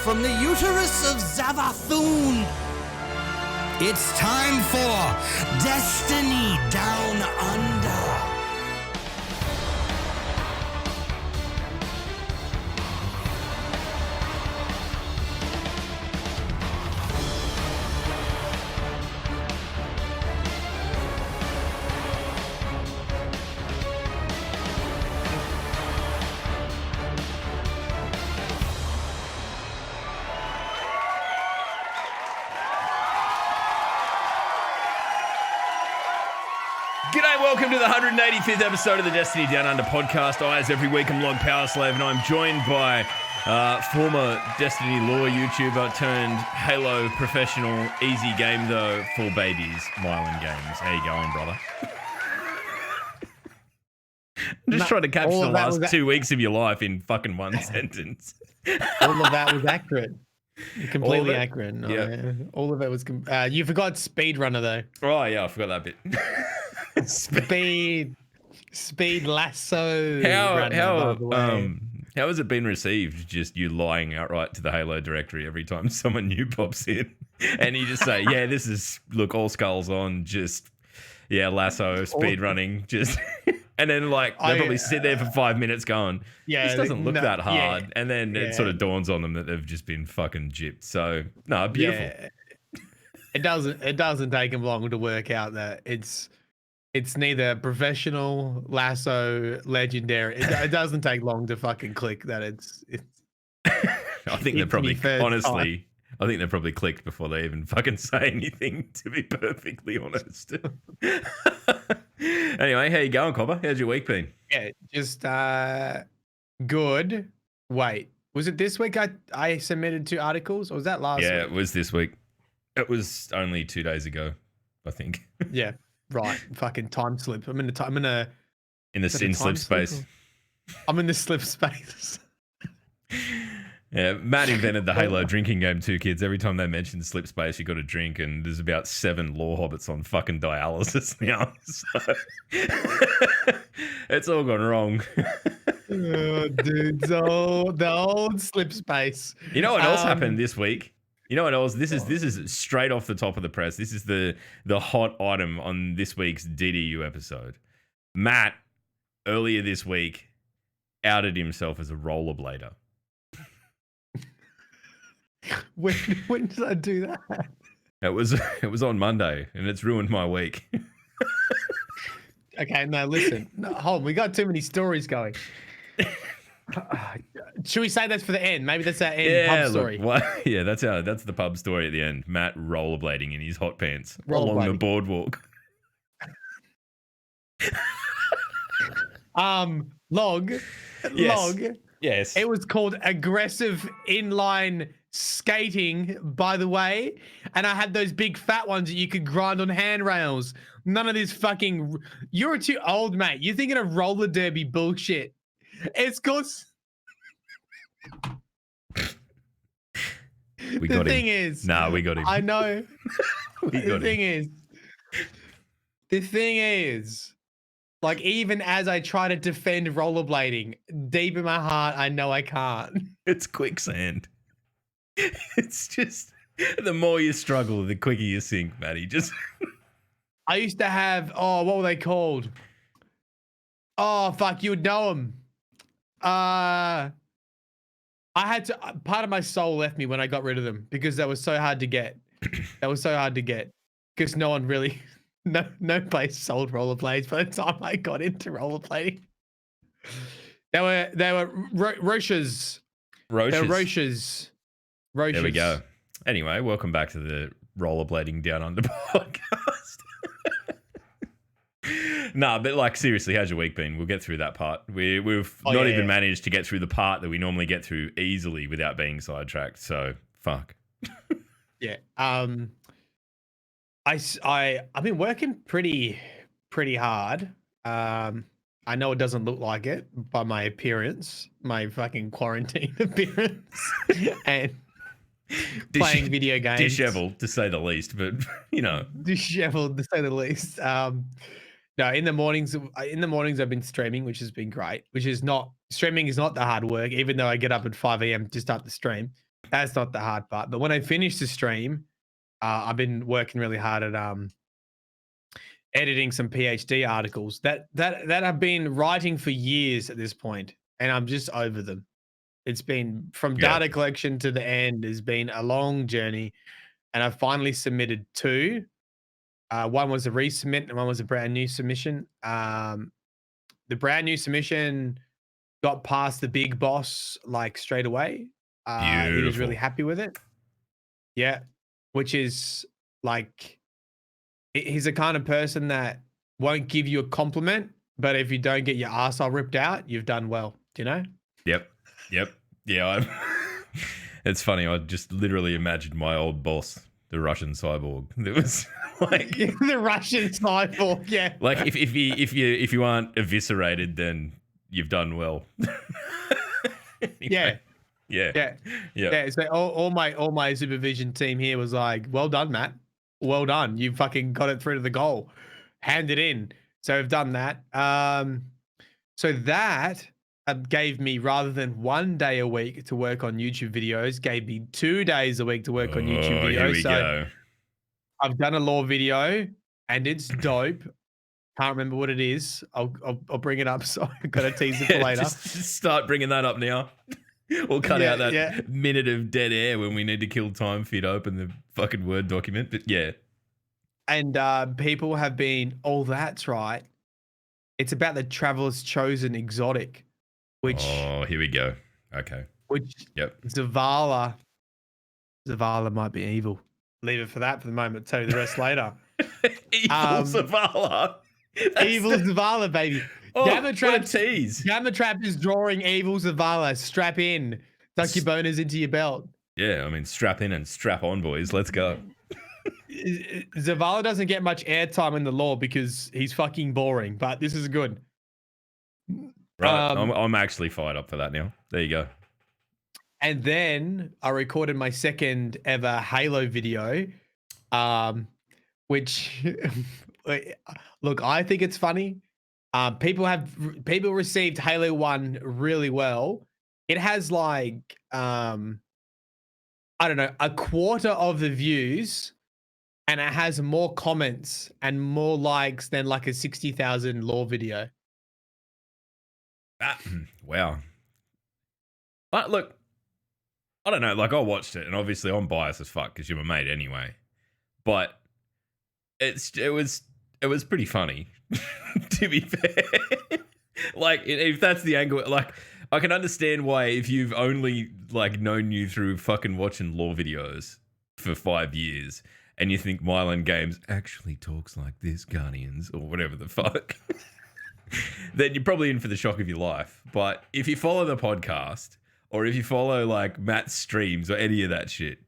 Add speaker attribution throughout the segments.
Speaker 1: from the uterus of Zavathun. It's time for Destiny Down Under.
Speaker 2: G'day, welcome to the 185th episode of the Destiny Down Under podcast. As every week, I'm Log Powerslave, and I'm joined by former Destiny lore YouTuber turned Halo professional, easy game though, for babies, Mylan Games. How you going, brother? I'm just trying to capture the last 2 weeks of your life in fucking one sentence.
Speaker 3: All of that was accurate. Completely accurate. No,
Speaker 2: yeah.
Speaker 3: All of it was... you forgot Speedrunner, though.
Speaker 2: Oh, yeah, I forgot that bit.
Speaker 3: Speed lasso.
Speaker 2: How has it been received? Just you lying outright to the Halo directory every time someone new pops in, and you just say, "Yeah, this is all skulls on." Just lasso speed running. Just and then they probably sit there for 5 minutes going, "This doesn't look that hard," and then it sort of dawns on them that they've just been fucking gypped. So no, beautiful.
Speaker 3: Yeah. It doesn't take them long to work out that it's neither professional, lasso, legendary. It doesn't take long to fucking click that it's
Speaker 2: I think they're probably honestly. I think they probably clicked before they even fucking say anything, to be perfectly honest. Anyway, how you going, Copper? How's your week been?
Speaker 3: Yeah, just good. Wait, was it this week I submitted 2 articles, or was that last week?
Speaker 2: Yeah, it was this week. It was only 2 days ago, I think.
Speaker 3: Yeah, right. Fucking time slip. I'm in the
Speaker 2: slip space.
Speaker 3: I'm in the slip space.
Speaker 2: Yeah, Matt invented the Halo drinking game too, kids. Every time they mention slip space, you got to drink, and there's about 7 lore hobbits on fucking dialysis now. So it's all gone wrong.
Speaker 3: Oh, dude, the old slip space.
Speaker 2: You know what else happened this week? You know what else? This is straight off the top of the press. This is the hot item on this week's DDU episode. Matt, earlier this week, outed himself as a rollerblader.
Speaker 3: When did I do that?
Speaker 2: It was on Monday, and it's ruined my week.
Speaker 3: Okay, no, listen. No, hold on, we got too many stories going. Should we say that's for the end? Maybe that's our end pub story.
Speaker 2: That's the pub story at the end. Matt rollerblading in his hot pants along the boardwalk.
Speaker 3: Log.
Speaker 2: Yes.
Speaker 3: It was called aggressive inline skating, by the way, and I had those big fat ones that you could grind on handrails. None of this fucking... You're too old, mate. You're thinking of roller derby bullshit. It's called...
Speaker 2: We got him.
Speaker 3: The thing is...
Speaker 2: Nah, we got him.
Speaker 3: I know. The thing is, like, even as I try to defend rollerblading, deep in my heart, I know I can't.
Speaker 2: It's quicksand. It's just, the more you struggle, the quicker you sink, Matty. Just...
Speaker 3: I used to have, what were they called? Oh, fuck, you would know them. I had to, part of my soul left me when I got rid of them because that was so hard to get. Because no one really, no place sold rollerblades by the time I got into rollerblading. They were Roches. They're Roches.
Speaker 2: There we go. Anyway, welcome back to the Rollerblading Down Under podcast. Nah, but like seriously, how's your week been? We'll get through that part. We've not even managed to get through the part that we normally get through easily without being sidetracked. So fuck.
Speaker 3: Yeah. I've been working pretty hard. I know it doesn't look like it by my appearance, my fucking quarantine appearance, and playing video games.
Speaker 2: Disheveled, to say the least, but you know.
Speaker 3: Disheveled, to say the least. No, in the mornings I've been streaming, which has been great. Streaming is not the hard work, even though I get up at 5 a.m. to start the stream. That's not the hard part. But when I finish the stream, I've been working really hard at editing some PhD articles that I've been writing for years at this point, and I'm just over them. It's been from data collection to the end has been a long journey, and I finally submitted 2. One was a resubmit and one was a brand new submission. The brand new submission got past the big boss like straight away. He was really happy with it. Yeah, which is like he's the kind of person that won't give you a compliment, but if you don't get your arsehole ripped out, you've done well. Do you know?
Speaker 2: Yep. Yeah, it's funny. I just literally imagined my old boss, the Russian cyborg. It was like
Speaker 3: the Russian cyborg. Yeah.
Speaker 2: Like if you aren't eviscerated, then you've done well. Anyway, yeah.
Speaker 3: So all my supervision team here was like, "Well done, Matt. Well done. You fucking got it through to the goal. Hand it in." So we've done that. So that gave me, rather than 1 day a week to work on YouTube videos, gave me 2 days a week to work on YouTube videos.
Speaker 2: Here we go.
Speaker 3: I've done a lore video and it's dope. Can't remember what it is. I'll bring it up. So I've got to tease it for later.
Speaker 2: Just start bringing that up now. We'll cut out that minute of dead air when we need to kill time fit open the fucking Word document. But yeah.
Speaker 3: And people have been, oh, that's right. It's about the Traveler's Chosen exotic, which...
Speaker 2: Oh, here we go. Okay.
Speaker 3: Which Zavala might be evil. Leave it for that for the moment. Tell you the rest later.
Speaker 2: Evil Zavala.
Speaker 3: Evil Zavala, baby.
Speaker 2: Oh, Gamma Trap tease.
Speaker 3: Gamma Trap is drawing Evil Zavala. Strap in. Tuck your boners into your belt.
Speaker 2: Yeah, I mean, strap in and strap on, boys. Let's go.
Speaker 3: Zavala doesn't get much airtime in the lore because he's fucking boring, but this is good.
Speaker 2: Right, I'm actually fired up for that now. There you go.
Speaker 3: And then I recorded my second ever Halo video, which, look, I think it's funny. People received Halo 1 really well. It has like, I don't know, a quarter of the views, and it has more comments and more likes than like a 60,000 lore video.
Speaker 2: Wow. But look, I don't know. Like, I watched it, and obviously I'm biased as fuck because you're my mate anyway. But it was pretty funny, to be fair. Like, if that's the angle, like, I can understand why if you've only like known you through fucking watching lore videos for 5 years, and you think Mylan Games actually talks like this, Guardians, or whatever the fuck, then you're probably in for the shock of your life. But if you follow the podcast, or if you follow like Matt's streams or any of that shit,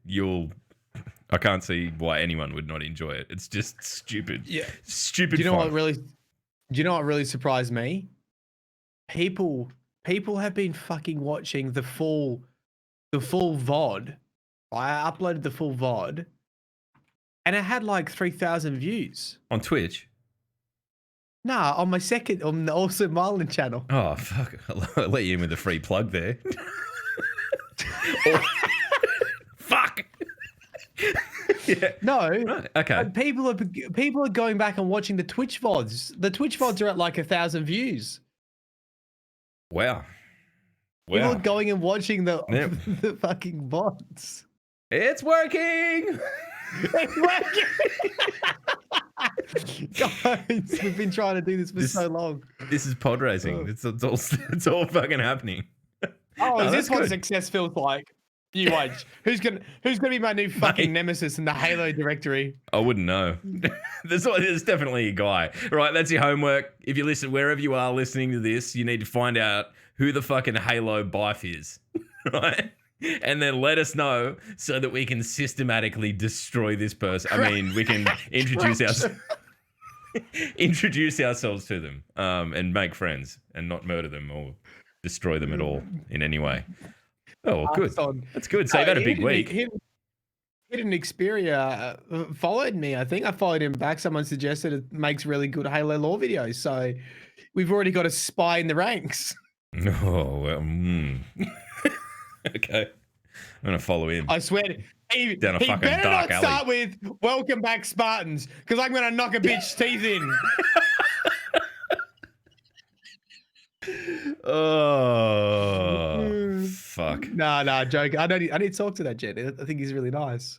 Speaker 2: I can't see why anyone would not enjoy it. It's just stupid. Yeah. Stupid.
Speaker 3: Do you know what really surprised me? People have been fucking watching the full VOD. I uploaded the full VOD and it had like 3,000 views.
Speaker 2: On Twitch?
Speaker 3: Nah, on the Awesome Marlin channel.
Speaker 2: Oh, fuck. I'll let you in with a free plug there. Fuck. Yeah.
Speaker 3: No.
Speaker 2: Right. Okay.
Speaker 3: People are going back and watching the Twitch VODs. The Twitch VODs are at like 1,000 views.
Speaker 2: Wow.
Speaker 3: People are going and watching the fucking VODs.
Speaker 2: It's working.
Speaker 3: It's working. Guys, we've been trying to do this for so long.
Speaker 2: This is pod racing. It's all fucking happening.
Speaker 3: Oh, is this what success feels like? You watch. Who's gonna be my new fucking nemesis in the Halo directory?
Speaker 2: I wouldn't know. There's definitely a guy. Right, that's your homework. If you listen, wherever you are listening to this, you need to find out who the fucking Halo bife is. Right? And then let us know so that we can systematically destroy this person. I mean, we can introduce ourselves to them, and make friends and not murder them or destroy them at all in any way. Oh, well, good. That's good. So you've had a big week.
Speaker 3: Hidden Xperia followed me. I think I followed him back. Someone suggested it makes really good Halo lore videos. So we've already got a spy in the ranks.
Speaker 2: Oh, well, okay. I'm gonna follow him.
Speaker 3: I swear. He
Speaker 2: fucking
Speaker 3: better
Speaker 2: dark
Speaker 3: not
Speaker 2: alley.
Speaker 3: start with "Welcome back, Spartans," because I'm gonna knock a bitch's teeth in.
Speaker 2: Oh fuck!
Speaker 3: Nah, joke. I need to talk to that Jet. I think he's really nice.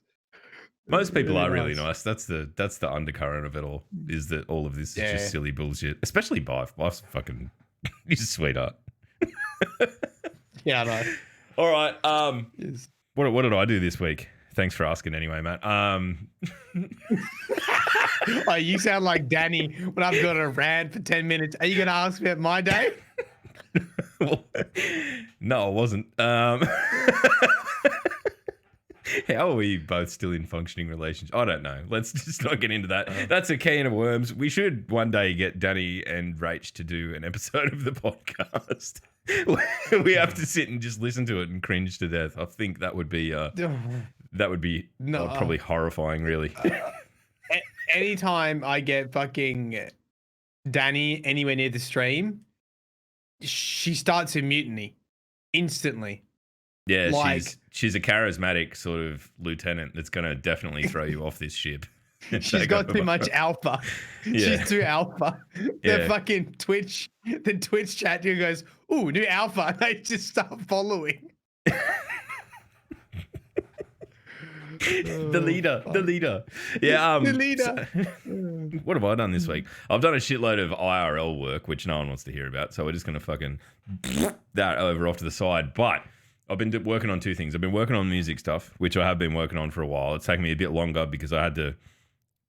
Speaker 2: Most people are really nice. That's the undercurrent of it all. Is that all of this is just silly bullshit? Especially Bife. Bife's fucking. He's a sweetheart.
Speaker 3: Yeah, I know.
Speaker 2: All right.
Speaker 3: Yes.
Speaker 2: What did I do this week? Thanks for asking anyway, Matt.
Speaker 3: Oh, you sound like Danny when I've got a rant for 10 minutes. Are you going to ask me about my day?
Speaker 2: No, I wasn't. How are we both still in functioning relationships? I don't know. Let's just not get into that. That's a can of worms. We should one day get Danny and Rach to do an episode of the podcast. We have to sit and just listen to it and cringe to death. I think that would be probably horrifying, really.
Speaker 3: Anytime I get fucking Danny anywhere near the stream, she starts a mutiny instantly.
Speaker 2: Yeah, like, she's a charismatic sort of lieutenant that's going to definitely throw you off this ship.
Speaker 3: She's got too much alpha. Yeah. She's too alpha. The fucking Twitch chat here goes, "Ooh, new alpha." And they just start following.
Speaker 2: The leader. Yeah.
Speaker 3: The leader.
Speaker 2: What have I done this week? I've done a shitload of IRL work, which no one wants to hear about. So we're just going to fucking that over off to the side. But I've been working on two things. I've been working on music stuff, which I have been working on for a while. It's taken me a bit longer because I had to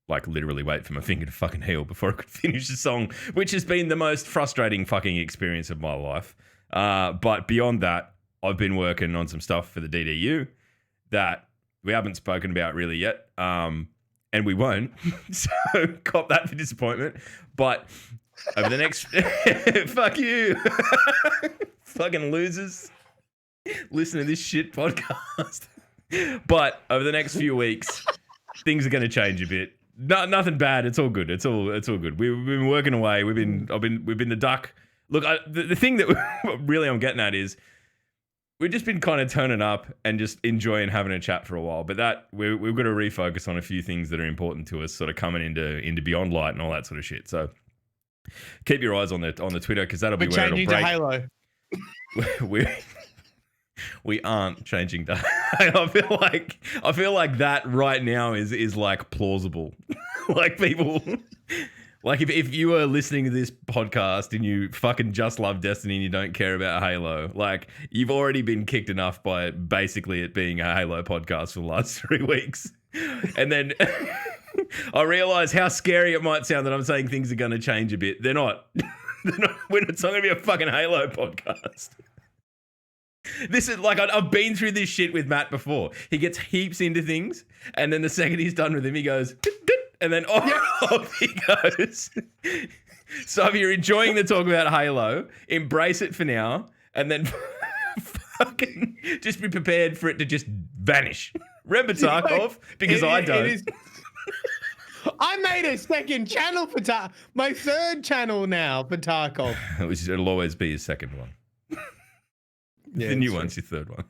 Speaker 2: like literally wait for my finger to fucking heal before I could finish the song, which has been the most frustrating fucking experience of my life. But beyond that, I've been working on some stuff for the DDU that we haven't spoken about really yet. And we won't. So cop that for disappointment. But over the next fuck you. Fucking losers. Listen to this shit podcast. But over the next few weeks, things are going to change a bit. Nothing bad. It's all good. It's all good. We've been working away. We've been the duck. Look, the thing that really I'm getting at is we've just been kind of turning up and just enjoying having a chat for a while. But that we've got to refocus on a few things that are important to us, sort of coming into Beyond Light and all that sort of shit. So keep your eyes on the Twitter because that'll be where it'll break.
Speaker 3: Halo.
Speaker 2: We aren't changing that. I feel like that right now is like plausible. Like people, like if you are listening to this podcast and you fucking just love Destiny and you don't care about Halo, like you've already been kicked enough by basically it being a Halo podcast for the last 3 weeks. And then I realize how scary it might sound that I'm saying things are going to change a bit. They're not. It's not going to be a fucking Halo podcast. This is like, I've been through this shit with Matt before. He gets heaps into things, and then the second he's done with him, he goes, and then off he goes. So if you're enjoying the talk about Halo, embrace it for now, and then fucking just be prepared for it to just vanish. Remember Tarkov? Because I don't.
Speaker 3: I made a second channel for my third channel now for Tarkov.
Speaker 2: It'll always be his second one. Yeah, the new one's your third one.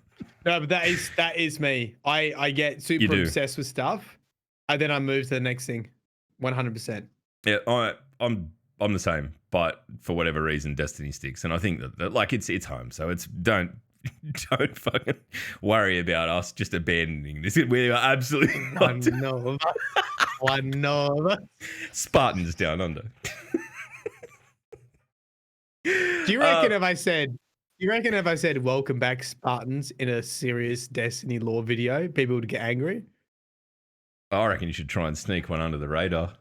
Speaker 3: No, but that is me. I get super obsessed with stuff, and then I move to the next thing. 100%.
Speaker 2: Yeah, I'm the same, but for whatever reason, Destiny sticks, and I think that like it's home, so it's don't fucking worry about us just abandoning this. We are absolutely not.
Speaker 3: I know.
Speaker 2: Spartans down under.
Speaker 3: Do you reckon if I said "Welcome back, Spartans" in a serious Destiny lore video, people would get angry?
Speaker 2: I reckon you should try and sneak one under the radar.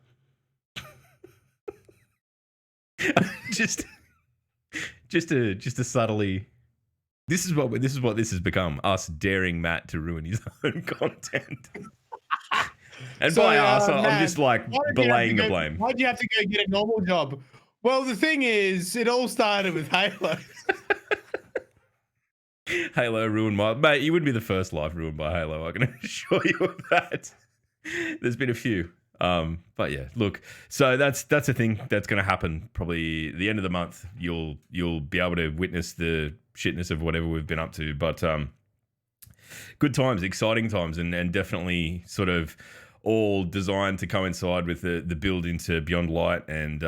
Speaker 2: just to subtly. This is what this has become. Us daring Matt to ruin his own content. And so, by us, Matt, I'm just like belaying the blame.
Speaker 3: Why'd you have to go get a normal job? Well, the thing is, it all started with Halo.
Speaker 2: Halo ruined my... Mate, you wouldn't be the first life ruined by Halo, I can assure you of that. There's been a few. But yeah, look. So that's a thing that's going to happen probably the end of the month. You'll be able to witness the shitness of whatever we've been up to. But good times, exciting times, and definitely sort of all designed to coincide with the build into Beyond Light. And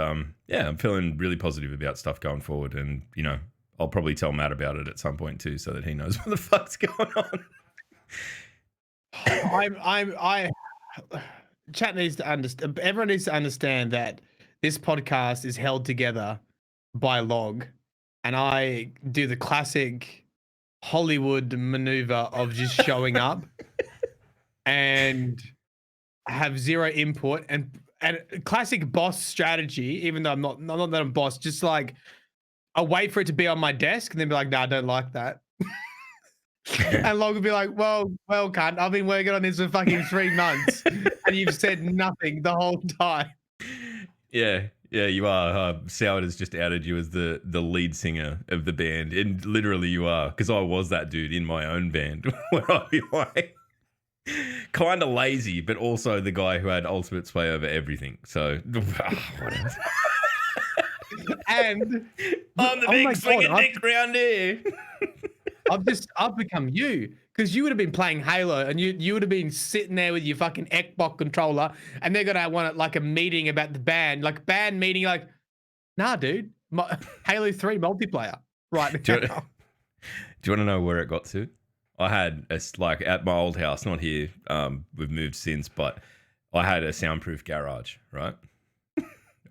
Speaker 2: yeah, I'm feeling really positive about stuff going forward. And, you know, I'll probably tell Matt about it at some point too, so that he knows what the fuck's going on.
Speaker 3: Chat needs to understand. Everyone needs to understand that this podcast is held together by log, and I do the classic Hollywood maneuver of just showing up and have zero input, and classic boss strategy. Even though I'm not that I'm boss, just like I'll wait for it to be on my desk and then be like, "Nah, I don't like that." And Log would be like, well, cunt, I've been working on this for fucking 3 months and you've said nothing the whole time.
Speaker 2: Yeah, you are. Soward has just outed you as the lead singer of the band. And literally you are, because I was that dude in my own band where I'd be like, kind of lazy, but also the guy who had ultimate sway over everything. So, whatever.
Speaker 3: And
Speaker 2: I'm the big swinging dick round here.
Speaker 3: I've become you, because you would have been playing Halo and you would have been sitting there with your fucking Xbox controller and they're gonna want like a meeting about the band, like band meeting, like, nah, dude, Halo 3 multiplayer right now.
Speaker 2: Do you want to know where it got to? I had like at my old house, not here. We've moved since, but I had a soundproof garage, right?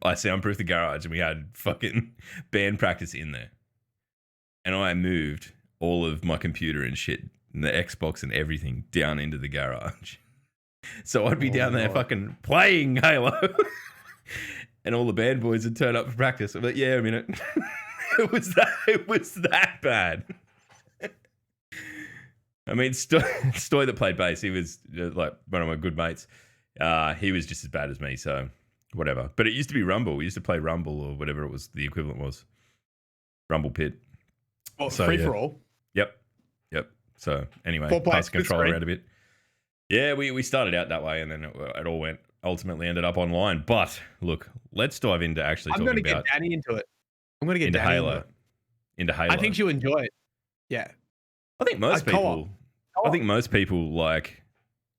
Speaker 2: I soundproofed the garage and we had fucking band practice in there, and I moved all of my computer and shit and the Xbox and everything down into the garage. So I'd be down there fucking playing Halo and all the band boys would turn up for practice. I'm like, yeah, a minute. It was that bad. I mean, Stoy that played bass, he was like one of my good mates. He was just as bad as me, so whatever. But it used to be Rumble. We used to play Rumble or whatever it was, the equivalent was. Rumble Pit.
Speaker 3: Oh, so, free for all.
Speaker 2: Yep. So anyway, pass the controller around a bit. Yeah, we started out that way, and then it all ultimately ended up online. But look, let's dive into actually talking about. I'm going to
Speaker 3: get Danny into it. I'm going to get
Speaker 2: into
Speaker 3: Danny
Speaker 2: Halo. Into Halo.
Speaker 3: I think she'll enjoy it. Yeah.
Speaker 2: I think most people like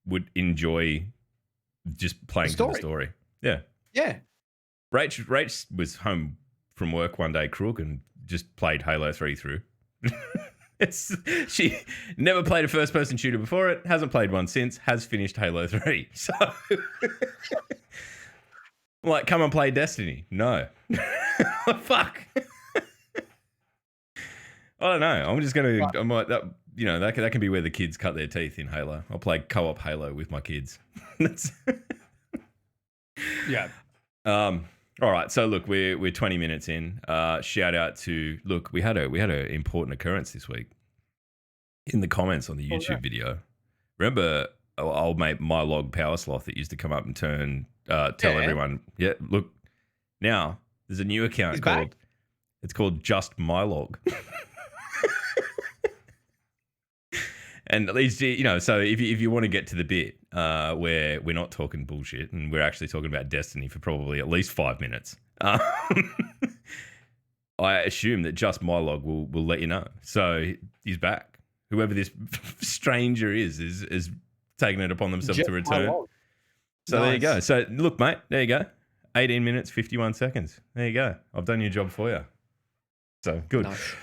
Speaker 2: would enjoy just playing the story. Yeah.
Speaker 3: Yeah.
Speaker 2: Rach was home from work one day, crook, and just played Halo 3 through. She never played a first-person shooter before it, hasn't played one since, has finished Halo 3. So, like, come and play Destiny. No. Fuck. I don't know. I'm just going to... I might... That can be where the kids cut their teeth in Halo. I'll play co-op Halo with my kids.
Speaker 3: Yeah.
Speaker 2: All right, so look, we're 20 minutes in. Shout out to we had an important occurrence this week in the comments on the YouTube video. Remember old mate Mylog Power Sloth that used to come up and tell everyone, yeah, look, now there's a new account called Just Mylog. And at least, so if you want to get to the bit where we're not talking bullshit and we're actually talking about Destiny for probably at least 5 minutes, I assume that Just Mylog will let you know. So he's back. Whoever this stranger is taking it upon themselves to return. So There you go. So look, mate, there you go. 18 minutes, 51 seconds. There you go. I've done your job for you. So good. Nice.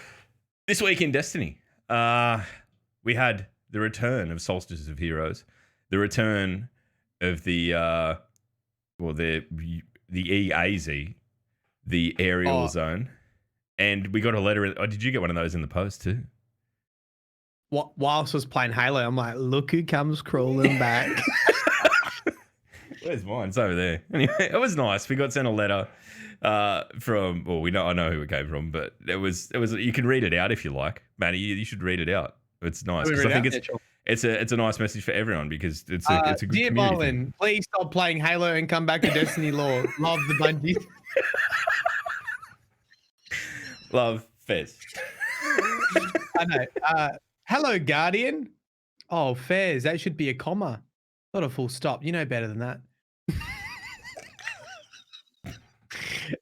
Speaker 2: This week in Destiny, we had the return of Solstice of Heroes, the return of the EAZ, the aerial zone, and we got a letter. Oh, did you get one of those in the post too?
Speaker 3: Whilst I was playing Halo, I'm like, look who comes crawling back.
Speaker 2: Where's mine? It's over there. Anyway, it was nice. We got sent a letter from. Well, I know who it came from, but it was. You can read it out if you like, Matty. You should read it out. It's nice because I think it's a nice message for everyone because it's a good
Speaker 3: dear
Speaker 2: community.
Speaker 3: Bolin, please stop playing Halo and come back to Destiny lore. Love the Bungie.
Speaker 2: Love Fez.
Speaker 3: I know. Hello, Guardian. Oh, Fez, that should be a comma, not a full stop. You know better than that.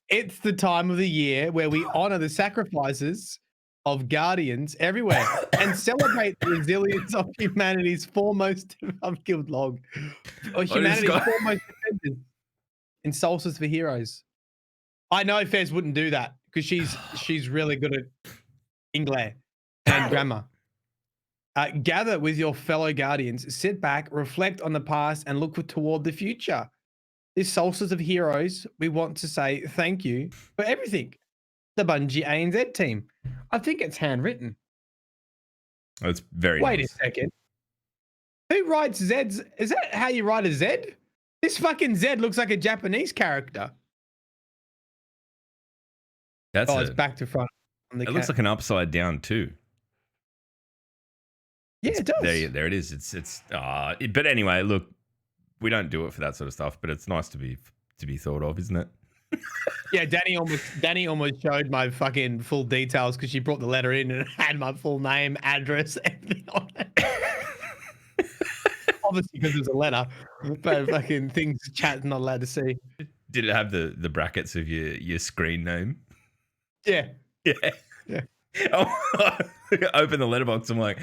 Speaker 3: It's the time of the year where we honor the sacrifices of guardians everywhere and celebrate the resilience of humanity's foremost. I've killed log. Or humanity's foremost defenders in Solstice for Heroes. I know Fez wouldn't do that because she's really good at English and grammar. Gather with your fellow guardians, sit back, reflect on the past, and look toward the future. This Solstice of Heroes, we want to say thank you for everything. The Bungie ANZ team. I think it's handwritten.
Speaker 2: That's very
Speaker 3: Wait
Speaker 2: nice.
Speaker 3: a second. Who writes Z's? Is that how you write a Z? This fucking Z looks like a Japanese character. It's back to front.
Speaker 2: It looks like an upside down too.
Speaker 3: Yeah, it does.
Speaker 2: There it is. But anyway, look, we don't do it for that sort of stuff, but it's nice to be thought of, isn't it?
Speaker 3: Yeah, Danny almost showed my fucking full details because she brought the letter in and it had my full name, address, everything on it. Obviously because it was a letter, but fucking things chat's not allowed to see.
Speaker 2: Did it have the brackets of your screen name?
Speaker 3: Yeah.
Speaker 2: Yeah. Oh, open the letterbox. I'm like,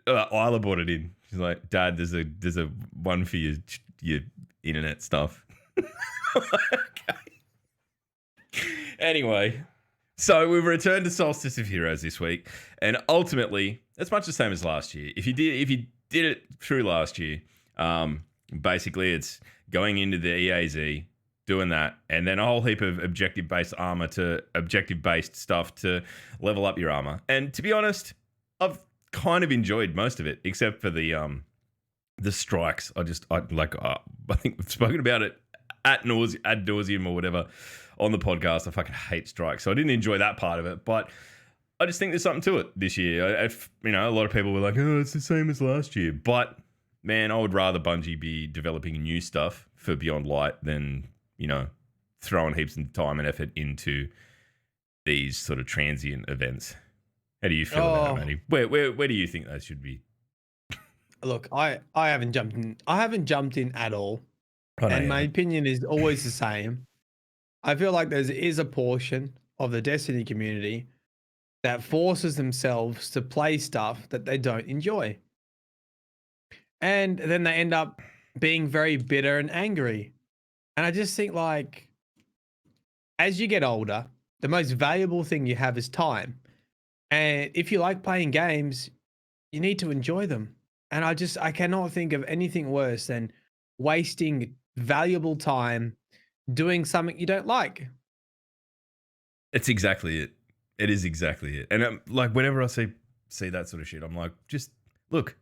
Speaker 2: Isla brought it in. She's like, Dad, there's a one for your internet stuff. Okay. Anyway, so we've returned to Solstice of Heroes this week, and ultimately, it's much the same as last year. If you did it through last year, basically it's going into the EAZ, doing that, and then a whole heap of objective-based armor to objective-based stuff to level up your armor. And to be honest, I've kind of enjoyed most of it, except for the strikes. I think we've spoken about it ad nauseum or whatever on the podcast. I fucking hate strikes, so I didn't enjoy that part of it. But I just think there's something to it this year. A lot of people were like, "Oh, it's the same as last year," but man, I would rather Bungie be developing new stuff for Beyond Light than throwing heaps of time and effort into these sort of transient events. How do you feel about it, Matty? Where do you think they should be?
Speaker 3: Look, I haven't jumped in. I haven't jumped in at all, and my opinion is always the same. I feel like there is a portion of the Destiny community that forces themselves to play stuff that they don't enjoy, and then they end up being very bitter and angry. And I just think, like, as you get older, the most valuable thing you have is time. And if you like playing games, you need to enjoy them. And I cannot think of anything worse than wasting valuable time doing something you don't like.
Speaker 2: It's exactly it. It is exactly it. And like, whenever I see that sort of shit, I'm like, just look.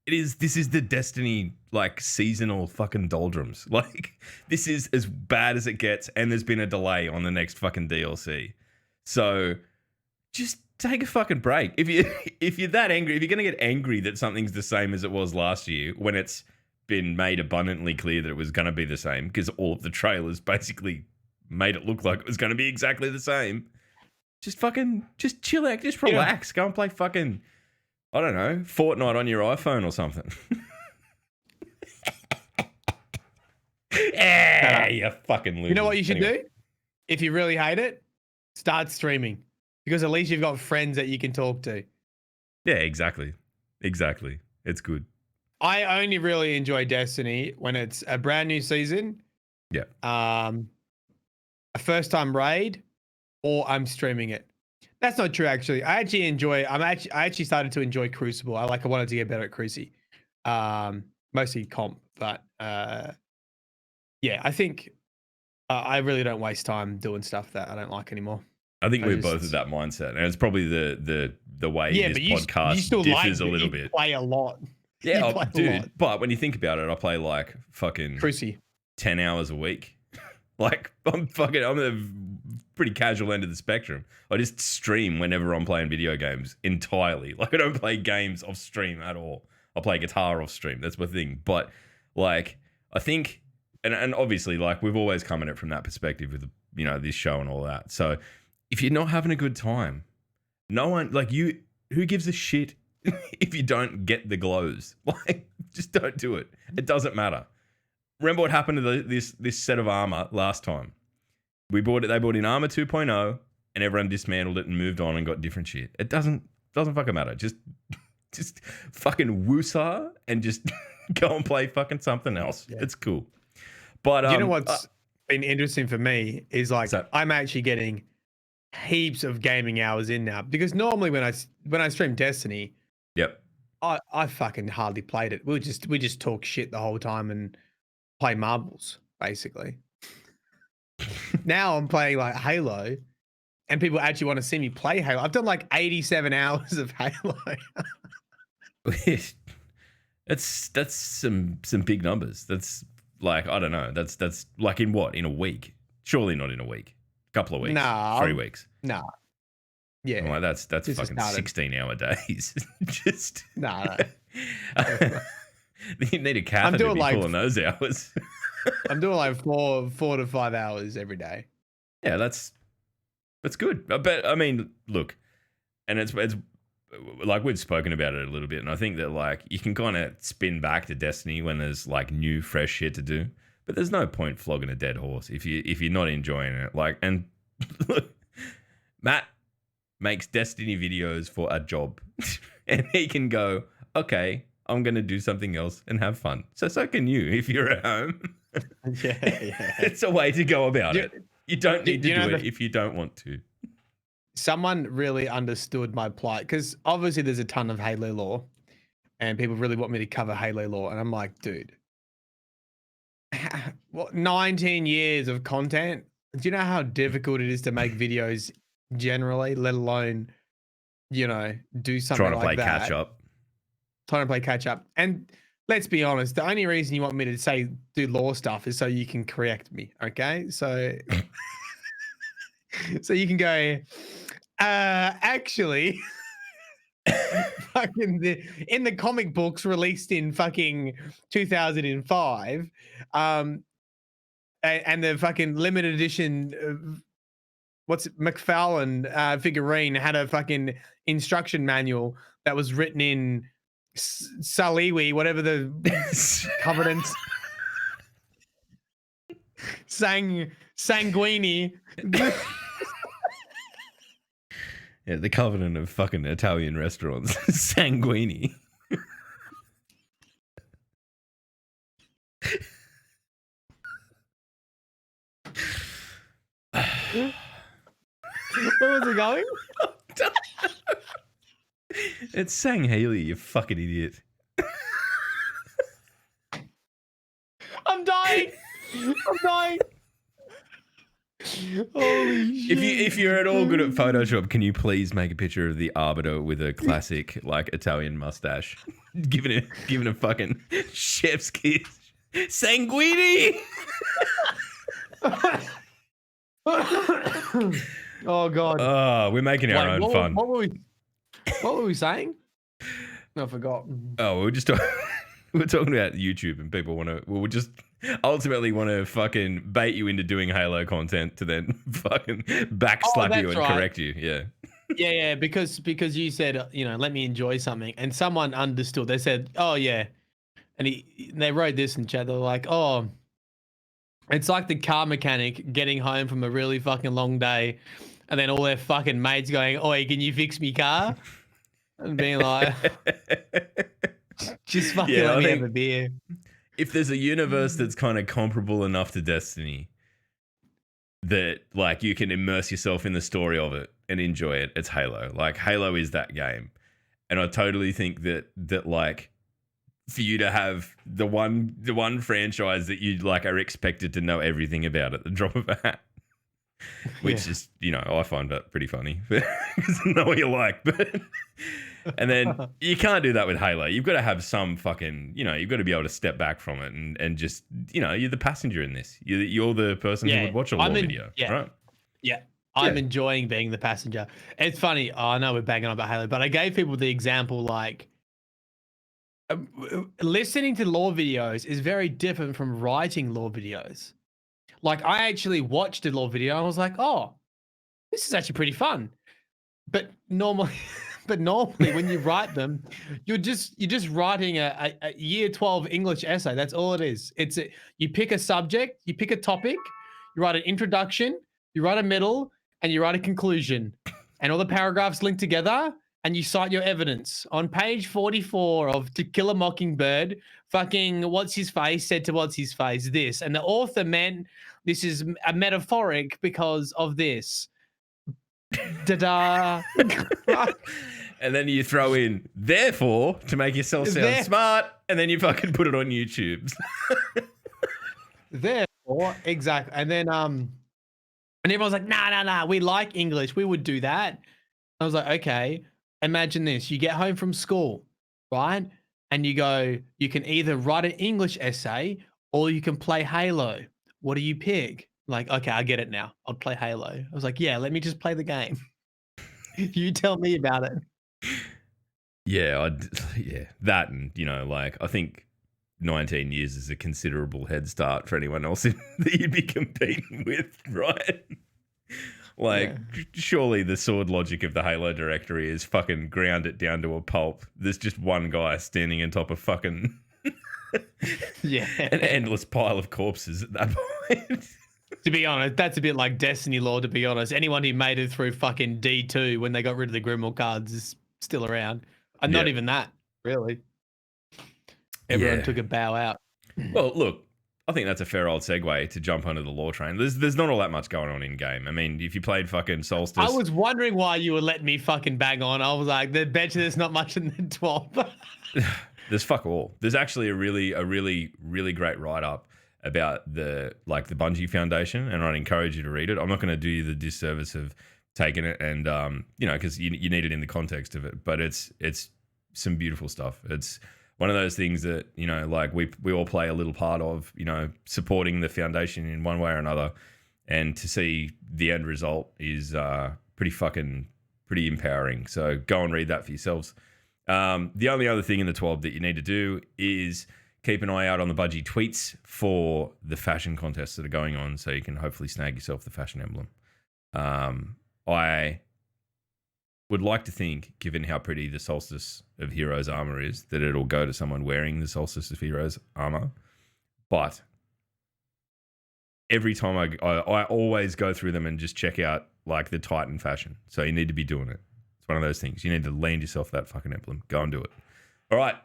Speaker 2: This is the Destiny, like, seasonal fucking doldrums. Like, this is as bad as it gets, and there's been a delay on the next fucking DLC. So just take a fucking break. If you're that angry, if you're gonna get angry that something's the same as it was last year, when it's been made abundantly clear that it was gonna be the same, because all of the trailers basically made it look like it was gonna be exactly the same. Just chill out, just relax. Go and play fucking, I don't know, Fortnite on your iPhone or something. You fucking loser.
Speaker 3: You know what you should do? If you really hate it, start streaming. Because at least you've got friends that you can talk to.
Speaker 2: Yeah, exactly. It's good.
Speaker 3: I only really enjoy Destiny when it's a brand new season.
Speaker 2: Yeah.
Speaker 3: A first time raid, or I'm streaming it. That's not true, actually. I actually started to enjoy Crucible. I wanted to get better at Cruci. Mostly comp, but yeah, I think I really don't waste time doing stuff that I don't like anymore.
Speaker 2: I think we're both of that mindset, and it's probably the way this podcast differs a little bit.
Speaker 3: Play a lot.
Speaker 2: Yeah, dude. But when you think about it, I play like fucking
Speaker 3: Cruci
Speaker 2: 10 hours a week. Like, I'm a pretty casual end of the spectrum. I just stream whenever I'm playing video games entirely. Like, I don't play games off stream at all. I play guitar off stream. That's my thing. But like, I think, and obviously, like, we've always come at it from that perspective with, this show and all that. So if you're not having a good time, no one, like, who gives a shit if you don't get the glows? Like, just don't do it. It doesn't matter. Remember what happened to this set of armor last time? They brought in armor 2.0, and everyone dismantled it and moved on and got different shit. It doesn't fucking matter. Just fucking woosah and just go and play fucking something else. Yeah. It's cool. But
Speaker 3: you know what's been interesting for me is like I'm actually getting heaps of gaming hours in now, because normally when I stream Destiny,
Speaker 2: yep,
Speaker 3: I fucking hardly played it. We just talk shit the whole time and play marbles basically. Now I'm playing like Halo, and people actually want to see me play Halo. I've done like 87 hours of Halo.
Speaker 2: That's some big numbers. That's like, I don't know. That's like in a week? Surely not in a week. A couple of weeks.
Speaker 3: Nah.
Speaker 2: 3 weeks.
Speaker 3: Nah. Yeah.
Speaker 2: Well, that's fucking 16-hour days. Just
Speaker 3: nah.
Speaker 2: You need a catheter to be pulling those hours.
Speaker 3: I'm doing like 4 to 5 hours every day.
Speaker 2: Yeah, that's good. But I mean, look, and it's like we've spoken about it a little bit, and I think that like you can kind of spin back to Destiny when there's like new, fresh shit to do. But there's no point flogging a dead horse if you're not enjoying it. Like, and look, Matt makes Destiny videos for a job, and he can go, okay, I'm gonna do something else and have fun. So can you if you're at home.
Speaker 3: Yeah.
Speaker 2: It's a way to go about it. You don't need to do it if you don't want to.
Speaker 3: Someone really understood my plight, because obviously there's a ton of Halo lore, and people really want me to cover Halo lore, and I'm like, dude, what, 19 years of content? Do you know how difficult it is to make videos generally, let alone, do something like that?
Speaker 2: Trying to play catch up.
Speaker 3: Trying to play catch up. And let's be honest, the only reason you want me to say do lore stuff is so you can correct me, okay? So so you can go, actually, fucking in the comic books released in fucking 2005, and the fucking limited edition, McFarlane figurine had a fucking instruction manual that was written in Saliwi, whatever the covenants, sanguini.
Speaker 2: Yeah, the covenant of fucking Italian restaurants. Sanguini.
Speaker 3: Where was it going?
Speaker 2: It's Sang Haley, you fucking idiot.
Speaker 3: I'm dying. Holy shit.
Speaker 2: If you're at all good at Photoshop, can you please make a picture of the Arbiter with a classic like Italian mustache, giving a fucking chef's kiss? Sanguini.
Speaker 3: Oh god.
Speaker 2: Oh, we're making our own fun.
Speaker 3: What were we saying? No, I forgot.
Speaker 2: Oh, we're talking about YouTube, and people we just ultimately want to fucking bait you into doing Halo content to then fucking backslap you and correct you. Yeah.
Speaker 3: Yeah, because you said, let me enjoy something, and someone understood. They said, oh yeah, and they wrote this in chat. They're like, oh, it's like the car mechanic getting home from a really fucking long day, and then all their fucking mates going, oi, can you fix me car? And being like, just fucking let me have a beer.
Speaker 2: If there's a universe that's kind of comparable enough to Destiny that like you can immerse yourself in the story of it and enjoy it, it's Halo. Like Halo is that game. And I totally think that like for you to have the one franchise that you like are expected to know everything about at the drop of a hat. Which is, I find that pretty funny because I know what you like, but and then you can't do that with Halo. You've got to have some fucking, you've got to be able to step back from it and just, you're the passenger in this. You're the person who would watch a lore video, right?
Speaker 3: Yeah. I'm enjoying being the passenger. It's funny. I know we're banging on about Halo, but I gave people the example like listening to lore videos is very different from writing lore videos. Like I actually watched a lore video and I was like, oh, this is actually pretty fun. But normally when you write them, you're just writing a year 12 English essay. That's all it is. You pick a subject, you pick a topic, you write an introduction, you write a middle, and you write a conclusion, and all the paragraphs link together, and you cite your evidence. On page 44 of To Kill a Mockingbird, fucking what's his face said to what's his face this, and the author meant this is a metaphoric because of this. Da-da.
Speaker 2: And then you throw in, therefore, to make yourself sound smart, and then you fucking put it on YouTube.
Speaker 3: Therefore, exactly. And then and everyone's like, nah, we like English. We would do that. I was like, okay, imagine this. You get home from school, right? And you go, you can either write an English essay or you can play Halo. What do you pick? Like, okay, I get it now. I'll play Halo. I was like, yeah, let me just play the game. You tell me about it.
Speaker 2: Yeah, that, and like I think 19 years is a considerable head start for anyone else that you'd be competing with, right? Like, surely the sword logic of the Halo directory is fucking ground it down to a pulp. There's just one guy standing on top of fucking an endless pile of corpses at that point.
Speaker 3: To be honest, that's a bit like Destiny lore, to be honest. Anyone who made it through fucking D2 when they got rid of the Grimoire cards is still around. And not even that, really. Everyone took a bow out.
Speaker 2: Well, look, I think that's a fair old segue to jump onto the lore train. There's not all that much going on in game. I mean, if you played fucking Solstice...
Speaker 3: I was wondering why you were letting me fucking bang on. I was like, I bet you there's not much in the 12.
Speaker 2: There's fuck all. There's actually a really great write-up about the Bungie Foundation, and I'd encourage you to read it. I'm not going to do you the disservice of taking it and because you need it in the context of it, but it's some beautiful stuff. It's one of those things that like we all play a little part of, supporting the foundation in one way or another, and to see the end result is pretty empowering. So go and read that for yourselves. The only other thing in the 12 that you need to do is keep an eye out on the Bungie tweets for the fashion contests that are going on, so you can hopefully snag yourself the fashion emblem. I would like to think, given how pretty the Solstice of Heroes armor is, that it'll go to someone wearing the Solstice of Heroes armor. But every time I always go through them and just check out like the Titan fashion. So you need to be doing it. It's one of those things. You need to land yourself that fucking emblem. Go and do it. All right.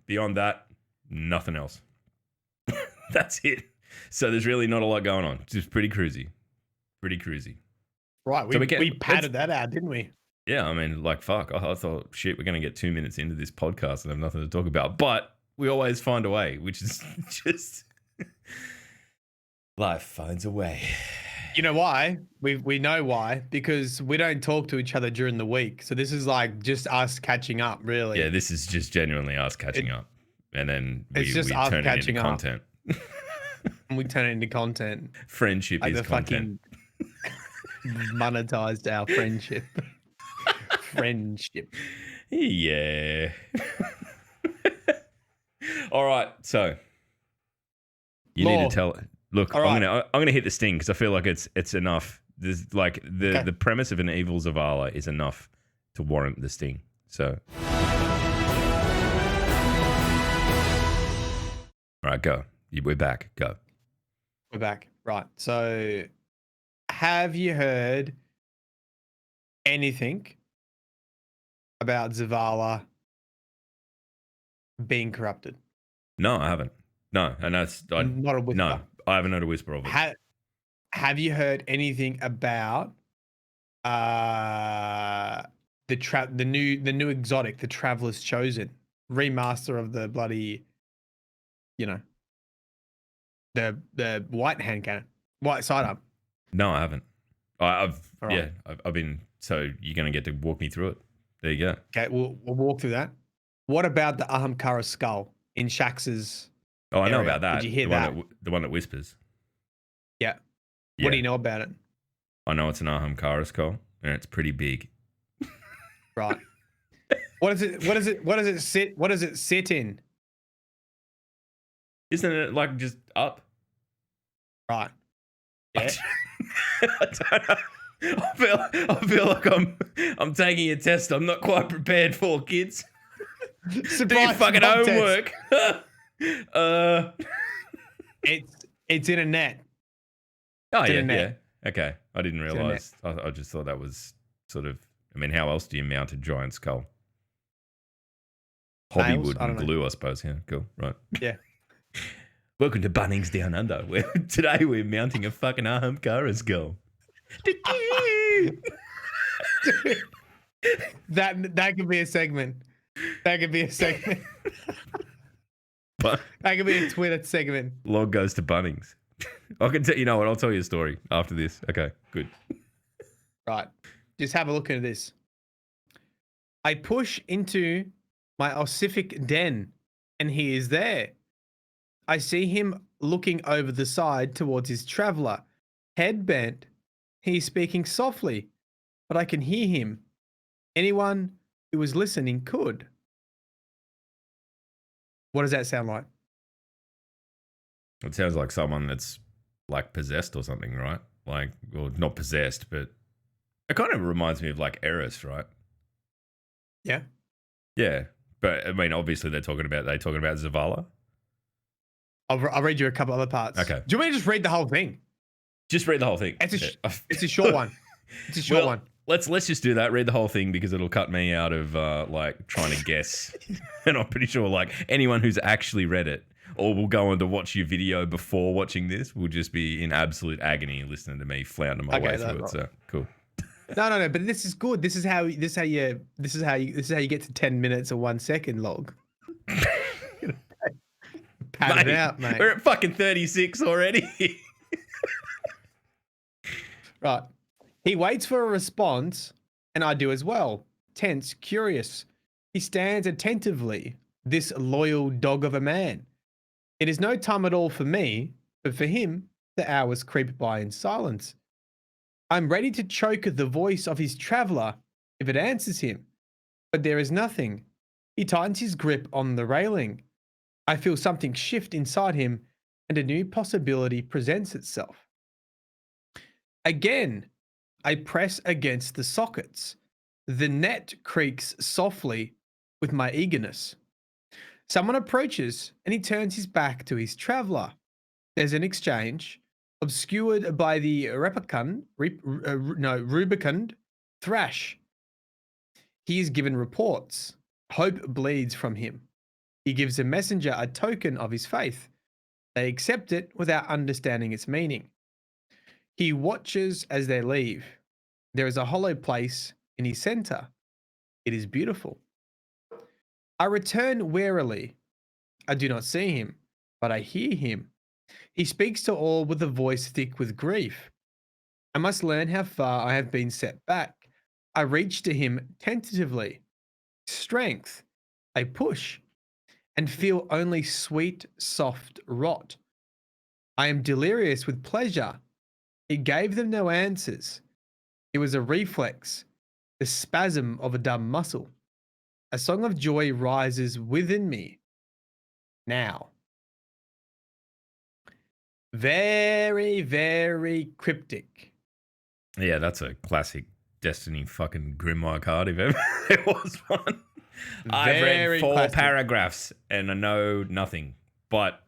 Speaker 2: Beyond that, nothing else. That's it. So there's really not a lot going on. It's just pretty cruisy.
Speaker 3: Right. We padded that out, didn't we?
Speaker 2: Yeah. I mean, like, fuck. I thought, shit, we're going to get 2 minutes into this podcast and have nothing to talk about. But we always find a way, which is just life finds a way.
Speaker 3: You know why? We know why, because we don't talk to each other during the week. So this is like just us catching up, really.
Speaker 2: Yeah, this is just genuinely us catching up. And then we turn it into content.
Speaker 3: And we turn it into content.
Speaker 2: Friendship
Speaker 3: like
Speaker 2: is content.
Speaker 3: Monetized our friendship. Friendship.
Speaker 2: Yeah. All right. So you need to tell. Look, I'm gonna hit the sting because I feel like it's enough. There's like the premise of an evil Zavala is enough to warrant the sting. So. All right, go. We're back. Go.
Speaker 3: We're back. Right. So, have you heard anything about Zavala being corrupted?
Speaker 2: No, I haven't. No, and that's
Speaker 3: not a whisper.
Speaker 2: No, I haven't heard a whisper of it.
Speaker 3: Have you heard anything about the new exotic, the Traveler's Chosen remaster of the bloody, the white hand cannon, white sidearm?
Speaker 2: No, I haven't. I've been. So you're gonna get to walk me through it. There you go.
Speaker 3: Okay, we'll walk through that. What about the Ahamkara skull in Shax's?
Speaker 2: Oh, I know about that.
Speaker 3: Did you hear that?
Speaker 2: The one that whispers.
Speaker 3: Yeah. What do you know about it?
Speaker 2: I know it's an Ahamkara skull, and it's pretty big.
Speaker 3: Right. What does it sit in?
Speaker 2: Isn't it like just up?
Speaker 3: Right. Yeah.
Speaker 2: I don't know. I feel like I'm taking a test I'm not quite prepared for, kids. Do your fucking homework.
Speaker 3: It's in a net.
Speaker 2: Oh, yeah. Okay. I didn't realize. I just thought that was sort of. I mean, how else do you mount a giant skull? Hobbywood and glue, I suppose. Yeah, cool. Right.
Speaker 3: Yeah.
Speaker 2: Welcome to Bunnings Down Under. Where today we're mounting a fucking Ahamkara skull.
Speaker 3: that could be a segment. That could be a segment.
Speaker 2: What?
Speaker 3: That could be a Twitter segment.
Speaker 2: Log goes to Bunnings. I can tell you know what. I'll tell you a story after this. Okay, good.
Speaker 3: Right. Just have a look at this. I push into my ossific den, and he is there. I see him looking over the side towards his traveler. Head bent. He's speaking softly, but I can hear him. Anyone who was listening could. What does that sound like?
Speaker 2: It sounds like someone that's like possessed or something, right? Like, or not possessed, but it kind of reminds me of like Eris, right?
Speaker 3: Yeah.
Speaker 2: Yeah. But I mean, obviously they talking about Zavala.
Speaker 3: I'll read you a couple other parts.
Speaker 2: Okay.
Speaker 3: Do you want me to just read the whole thing?
Speaker 2: Just read the whole thing.
Speaker 3: It's a short one. It's a short one.
Speaker 2: Let's just do that. Read the whole thing because it'll cut me out of like trying to guess. And I'm pretty sure like anyone who's actually read it or will go on to watch your video before watching this will just be in absolute agony listening to me flounder my way through it. So cool.
Speaker 3: No. But this is good. This is how you get to 10 minutes or 1 second log. Pat it out, mate.
Speaker 2: We're at fucking 36 already.
Speaker 3: Right. He waits for a response, and I do as well. Tense, curious. He stands attentively, this loyal dog of a man. It is no time at all for me, but for him, the hours creep by in silence. I'm ready to choke the voice of his traveler if it answers him, but there is nothing. He tightens his grip on the railing. I feel something shift inside him, and a new possibility presents itself. Again, I press against the sockets. The net creaks softly with my eagerness. Someone approaches, and he turns his back to his traveler. There's an exchange, obscured by the rubicund thrash. He is given reports. Hope bleeds from him. He gives the messenger a token of his faith. They accept it without understanding its meaning. He watches as they leave. There is a hollow place in his center. It is beautiful. I return warily. I do not see him, but I hear him. He speaks to all with a voice thick with grief. I must learn how far I have been set back. I reach to him tentatively. Strength. I push and feel only sweet, soft rot. I am delirious with pleasure. He gave them no answers. It was a reflex, the spasm of a dumb muscle. A song of joy rises within me. Now. Very, very cryptic.
Speaker 2: Yeah, that's a classic Destiny fucking Grimoire card if ever there was one. I've read 4 paragraphs and I know nothing, but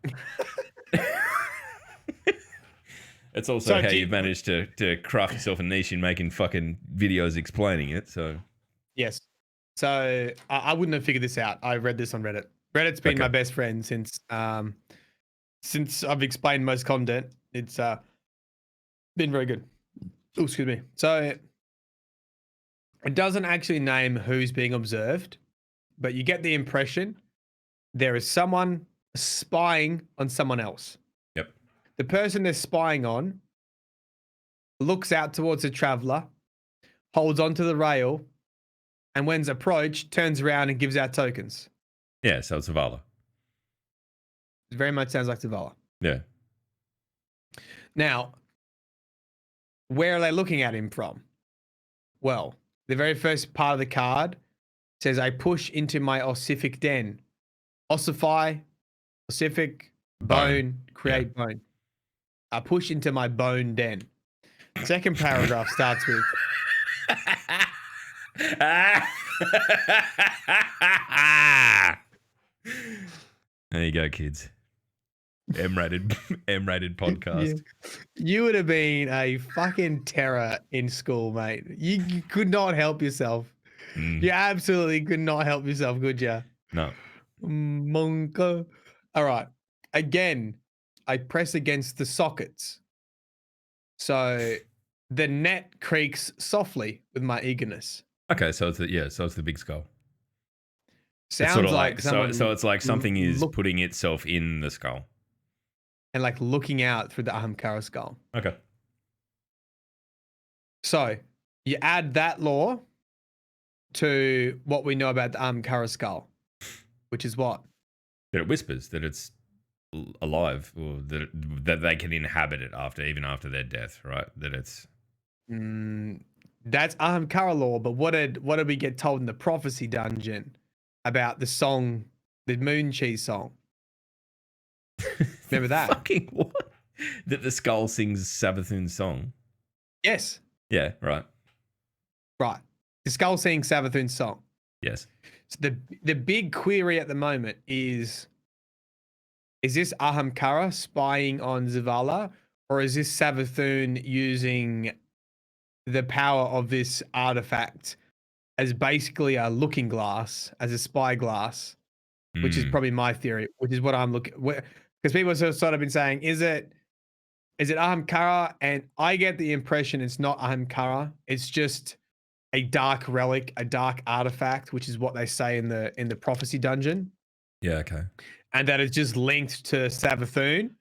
Speaker 2: it's also how you've managed to craft yourself a niche in making fucking videos explaining it. So
Speaker 3: yes, so I wouldn't have figured this out. I read this on Reddit. Reddit's been my best friend since I've explained most content. It's been very good. Oh, excuse me. So it doesn't actually name who's being observed, but you get the impression there is someone spying on someone else.
Speaker 2: Yep.
Speaker 3: The person they're spying on looks out towards the traveler, holds onto the rail, and when's approached, turns around and gives out tokens.
Speaker 2: Yeah, so it's Zavala.
Speaker 3: It very much sounds like Zavala.
Speaker 2: Yeah.
Speaker 3: Now, where are they looking at him from? Well, the very first part of the card says, I push into my ossific den. Ossify, ossific, bone, create bone. I push into my bone den. Second paragraph starts with...
Speaker 2: There you go, kids. M-rated podcast.
Speaker 3: You would have been a fucking terror in school, mate. You could not help yourself. You absolutely could not help yourself, could you?
Speaker 2: No.
Speaker 3: Monka. All right. Again, I press against the sockets. So the net creaks softly with my eagerness.
Speaker 2: Okay, so it's the big skull.
Speaker 3: Sounds
Speaker 2: It's sort of
Speaker 3: like someone
Speaker 2: so it's like something is
Speaker 3: look,
Speaker 2: putting itself in the skull.
Speaker 3: and like looking out through the Ahamkara skull.
Speaker 2: Okay.
Speaker 3: So you add that lore to what we know about the Ahamkara skull, which is what?
Speaker 2: That it whispers that it's alive, or that they can inhabit it even after their death, right? That it's
Speaker 3: that's Ahamkara lore, but what did we get told in the prophecy dungeon about the song, the Moon Cheese song? Remember that?
Speaker 2: Fucking what? That the skull sings Savathun's song.
Speaker 3: Yes.
Speaker 2: Yeah, right.
Speaker 3: Right. The skull sings Savathun's song.
Speaker 2: Yes.
Speaker 3: So the big query at the moment is this Ahamkara spying on Zavala, or is this Savathun using the power of this artifact as basically a looking glass, as a spy glass, which is probably my theory, which is what I'm looking, because people have sort of been saying, is it Ahamkara? And I get the impression it's not Ahamkara. It's just a dark relic, a dark artifact, which is what they say in the prophecy dungeon.
Speaker 2: Yeah, okay.
Speaker 3: And that is just linked to Savathun.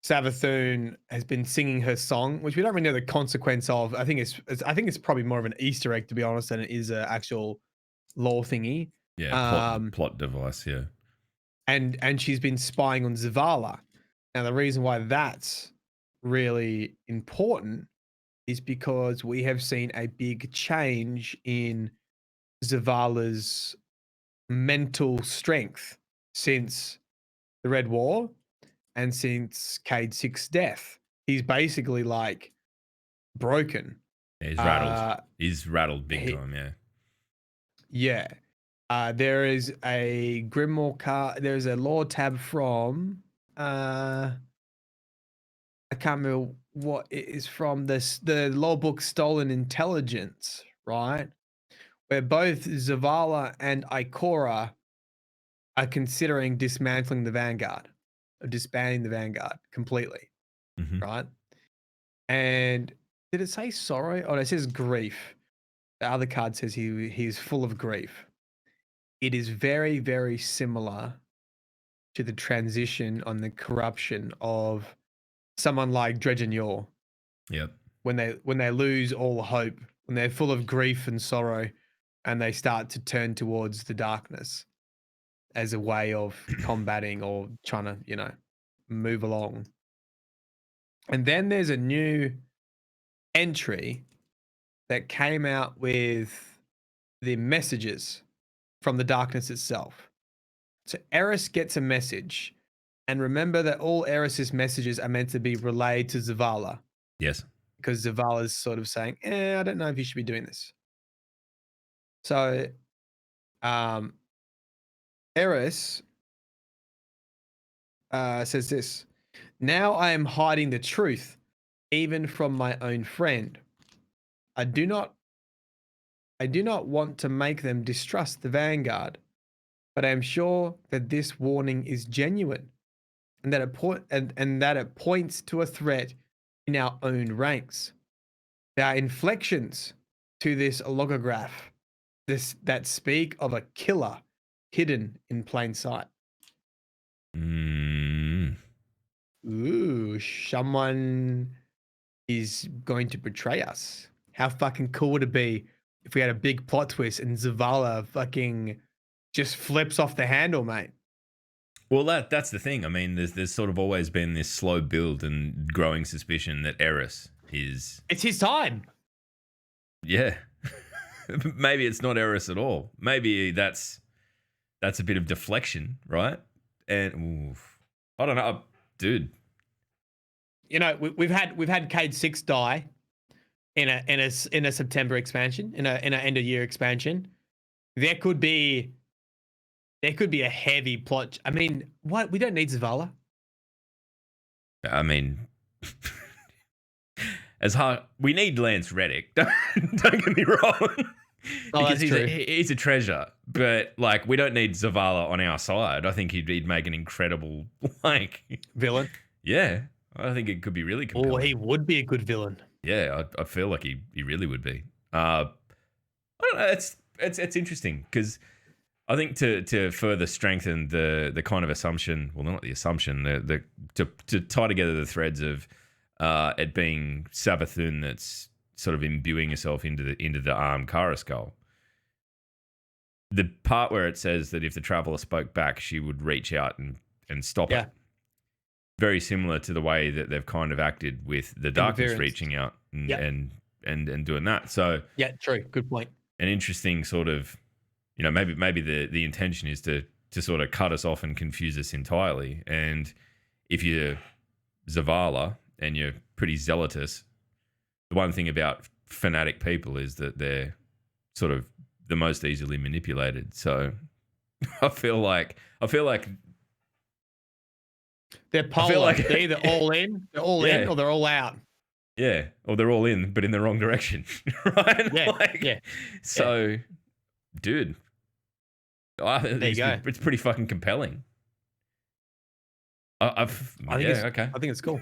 Speaker 3: Savathun has been singing her song, which we don't really know the consequence of. I think it's probably more of an Easter egg, to be honest, than it is an actual lore thingy.
Speaker 2: Yeah, plot device, yeah.
Speaker 3: And she's been spying on Zavala. Now the reason why that's really important is because we have seen a big change in Zavala's mental strength since the Red War and since Cade 6's death. He's basically like broken.
Speaker 2: Yeah, he's rattled. He's rattled big time, yeah.
Speaker 3: Yeah. There is a Grimoire card. There's a lore tab from I can't remember what it is from, the lore book Stolen Intelligence, right? Where both Zavala and Ikora are considering dismantling the Vanguard, or disbanding the Vanguard completely, right? And did it say sorrow? Oh, it says grief. The other card says he's full of grief. It is very, very similar to the transition on the corruption of someone like Dredge and Yor.
Speaker 2: Yep.
Speaker 3: When they lose all hope, when they're full of grief and sorrow, and they start to turn towards the darkness as a way of combating or trying to, move along. And then there's a new entry that came out with the messages from the darkness itself. So Eris gets a message, and remember that all Eris's messages are meant to be relayed to Zavala.
Speaker 2: Yes.
Speaker 3: Because Zavala's sort of saying, I don't know if you should be doing this. So Eris says this: now I am hiding the truth, even from my own friend. I do not want to make them distrust the Vanguard, but I am sure that this warning is genuine, and that it points to a threat in our own ranks. There are inflections to this logograph that speak of a killer hidden in plain sight. Ooh, someone is going to betray us. How fucking cool would it be if we had a big plot twist and Zavala fucking just flips off the handle, mate?
Speaker 2: Well, that's the thing. I mean, there's sort of always been this slow build and growing suspicion that Eris is...
Speaker 3: It's his time.
Speaker 2: Yeah. Maybe it's not Eris at all. Maybe that's a bit of deflection, right? And I don't know, dude.
Speaker 3: We've had Cade 6 die in a September expansion, in a end of year expansion. There could be a heavy plot. I mean, what? We don't need Zavala.
Speaker 2: I mean, as hard we need Lance Reddick. Don't get me wrong. Because he's a treasure, but like we don't need Zavala on our side. I think he'd make an incredible like
Speaker 3: villain.
Speaker 2: Yeah, I think it could be really compelling.
Speaker 3: Oh, he would be a good villain.
Speaker 2: Yeah, I feel like he really would be. I don't know. It's interesting because I think to further strengthen the kind of assumption, well, not the assumption, to tie together the threads of it being Savathun that's sort of imbuing herself into the armed Kara skull. The part where it says that if the traveler spoke back, she would reach out and stop it. Very similar to the way that they've kind of acted with the darkness reaching out and doing that. So
Speaker 3: yeah, true. Good point.
Speaker 2: An interesting sort of, maybe the intention is to sort of cut us off and confuse us entirely. And if you're Zavala and you're pretty zealotous, the one thing about fanatic people is that they're sort of the most easily manipulated. So I feel like
Speaker 3: they're polar. They're either all in, or they're all out.
Speaker 2: Yeah, or they're all in, but in the wrong direction, right?
Speaker 3: Yeah,
Speaker 2: So, dude, I think it's pretty fucking compelling. I think
Speaker 3: it's cool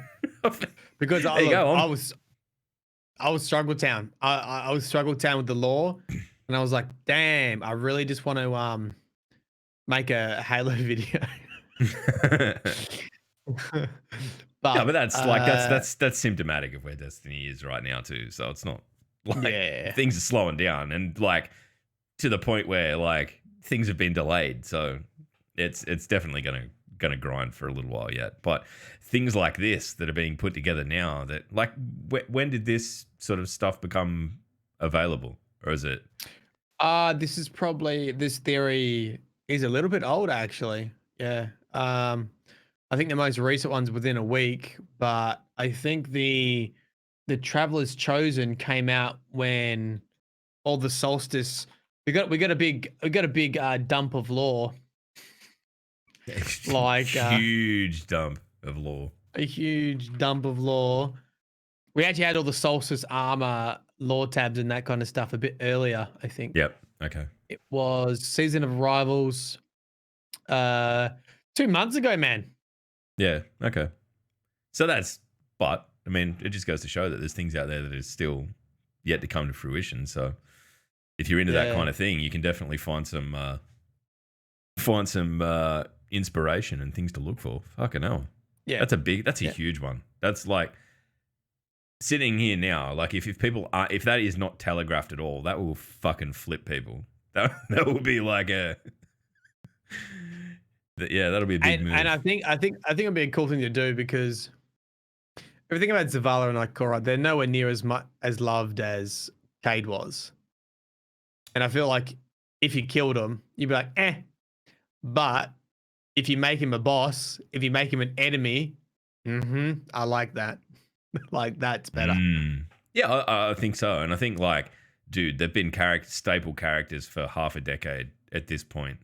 Speaker 3: because I was Struggle Town. I was Struggle Town with the lore, and I was like, damn, I really just want to make a Halo video.
Speaker 2: but that's symptomatic of where Destiny is right now too. So it's not like things are slowing down and like to the point where like things have been delayed. So it's definitely gonna grind for a little while yet. But things like this that are being put together now, that like when did this sort of stuff become available, or is it?
Speaker 3: This theory is a little bit old actually. Yeah. I think the most recent one's within a week, but I think the Traveler's Chosen came out when all the Solstice. We got a big dump of lore. Like
Speaker 2: huge dump of lore.
Speaker 3: A huge dump of lore. We actually had all the Solstice armor lore tabs and that kind of stuff a bit earlier, I think.
Speaker 2: Yep. Okay.
Speaker 3: It was Season of Rivals 2 months ago, man.
Speaker 2: Yeah, okay. So but I mean, it just goes to show that there's things out there that are still yet to come to fruition. So if you're into that kind of thing, you can definitely find some inspiration and things to look for. Fucking hell. Yeah. That's a huge one. That's like sitting here now, like if that is not telegraphed at all, that will fucking flip people. That will be like that'll be a big move.
Speaker 3: And I think it'll be a cool thing to do because everything about Zavala and Ikora, they're nowhere near as much as loved as Cade was. And I feel like if you killed him, you'd be like, eh. But if you make him a boss, if you make him an enemy, I like that. Like that's better.
Speaker 2: Yeah, I think so. And I think like, dude, they've been staple characters for half a decade at this point,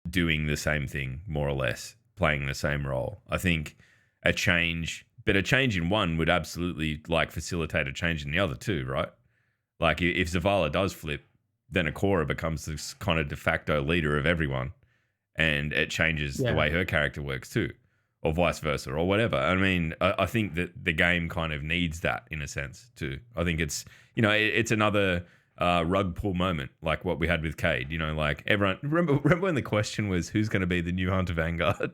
Speaker 2: doing the same thing, more or less, playing the same role. I think a change in one would absolutely like facilitate a change in the other too, right? Like if Zavala does flip, then Ikora becomes this kind of de facto leader of everyone, and it changes the way her character works too, or vice versa, or whatever. I mean, I think that the game kind of needs that in a sense too. I think it's it's another rug pull moment, like what we had with Cade. Like everyone remember when the question was who's going to be the new Hunter Vanguard?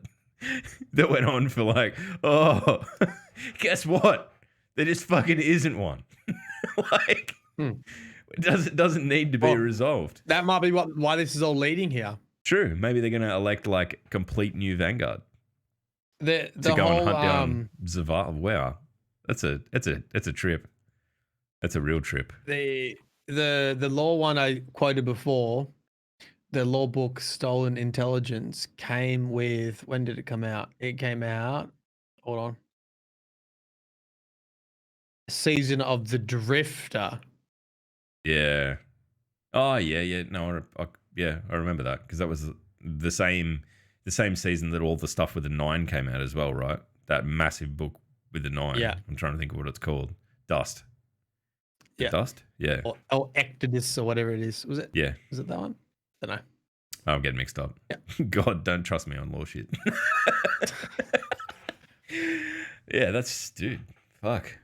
Speaker 2: That went on for like, guess what? There just fucking isn't one. Like, it doesn't need to be resolved.
Speaker 3: That might be why this is all leading here.
Speaker 2: True. Maybe they're going to elect like complete new Vanguard
Speaker 3: to
Speaker 2: go and hunt down Zavala. Wow, that's a trip. That's a real trip.
Speaker 3: The lore one I quoted before, the lore book Stolen Intelligence, came with, when did it come out? It came out, hold on, Season of the Drifter.
Speaker 2: Yeah. Oh yeah. No, I remember that because that was the same season that all the stuff with the 9 came out as well, right? That massive book with the 9.
Speaker 3: Yeah.
Speaker 2: I'm trying to think of what it's called. Dust.
Speaker 3: Yeah.
Speaker 2: Dust? Yeah.
Speaker 3: Or Ectodus or whatever it is. Was it?
Speaker 2: Yeah.
Speaker 3: Was it that one? I don't know.
Speaker 2: I'm getting mixed up.
Speaker 3: Yeah.
Speaker 2: God, don't trust me on law shit. Yeah, that's dude. Fuck.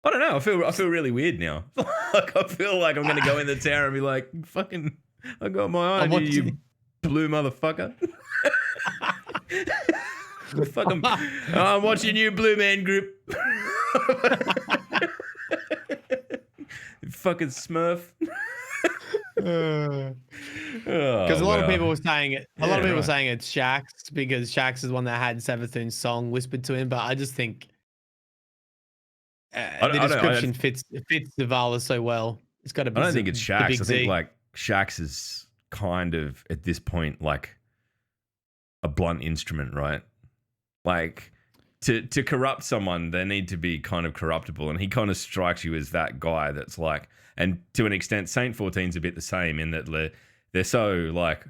Speaker 2: I don't know. I feel really weird now. Like I feel like I'm gonna go in the tower and be like, fucking, I got my eye on you blue motherfucker. Fucking, I'm watching you, Blue Man Group. Fucking Smurf.
Speaker 3: Because a lot of people were saying it. A lot of people were saying it's Shax because Shax is one that had Savathun's song whispered to him. But I just think the description fits Zavala so well. It's got to be.
Speaker 2: I don't think it's Shax. I think like Shax is kind of at this point like a blunt instrument, right? Like to corrupt someone, they need to be kind of corruptible, and he kind of strikes you as that guy that's like. And to an extent, Saint 14's a bit the same in that they're so like,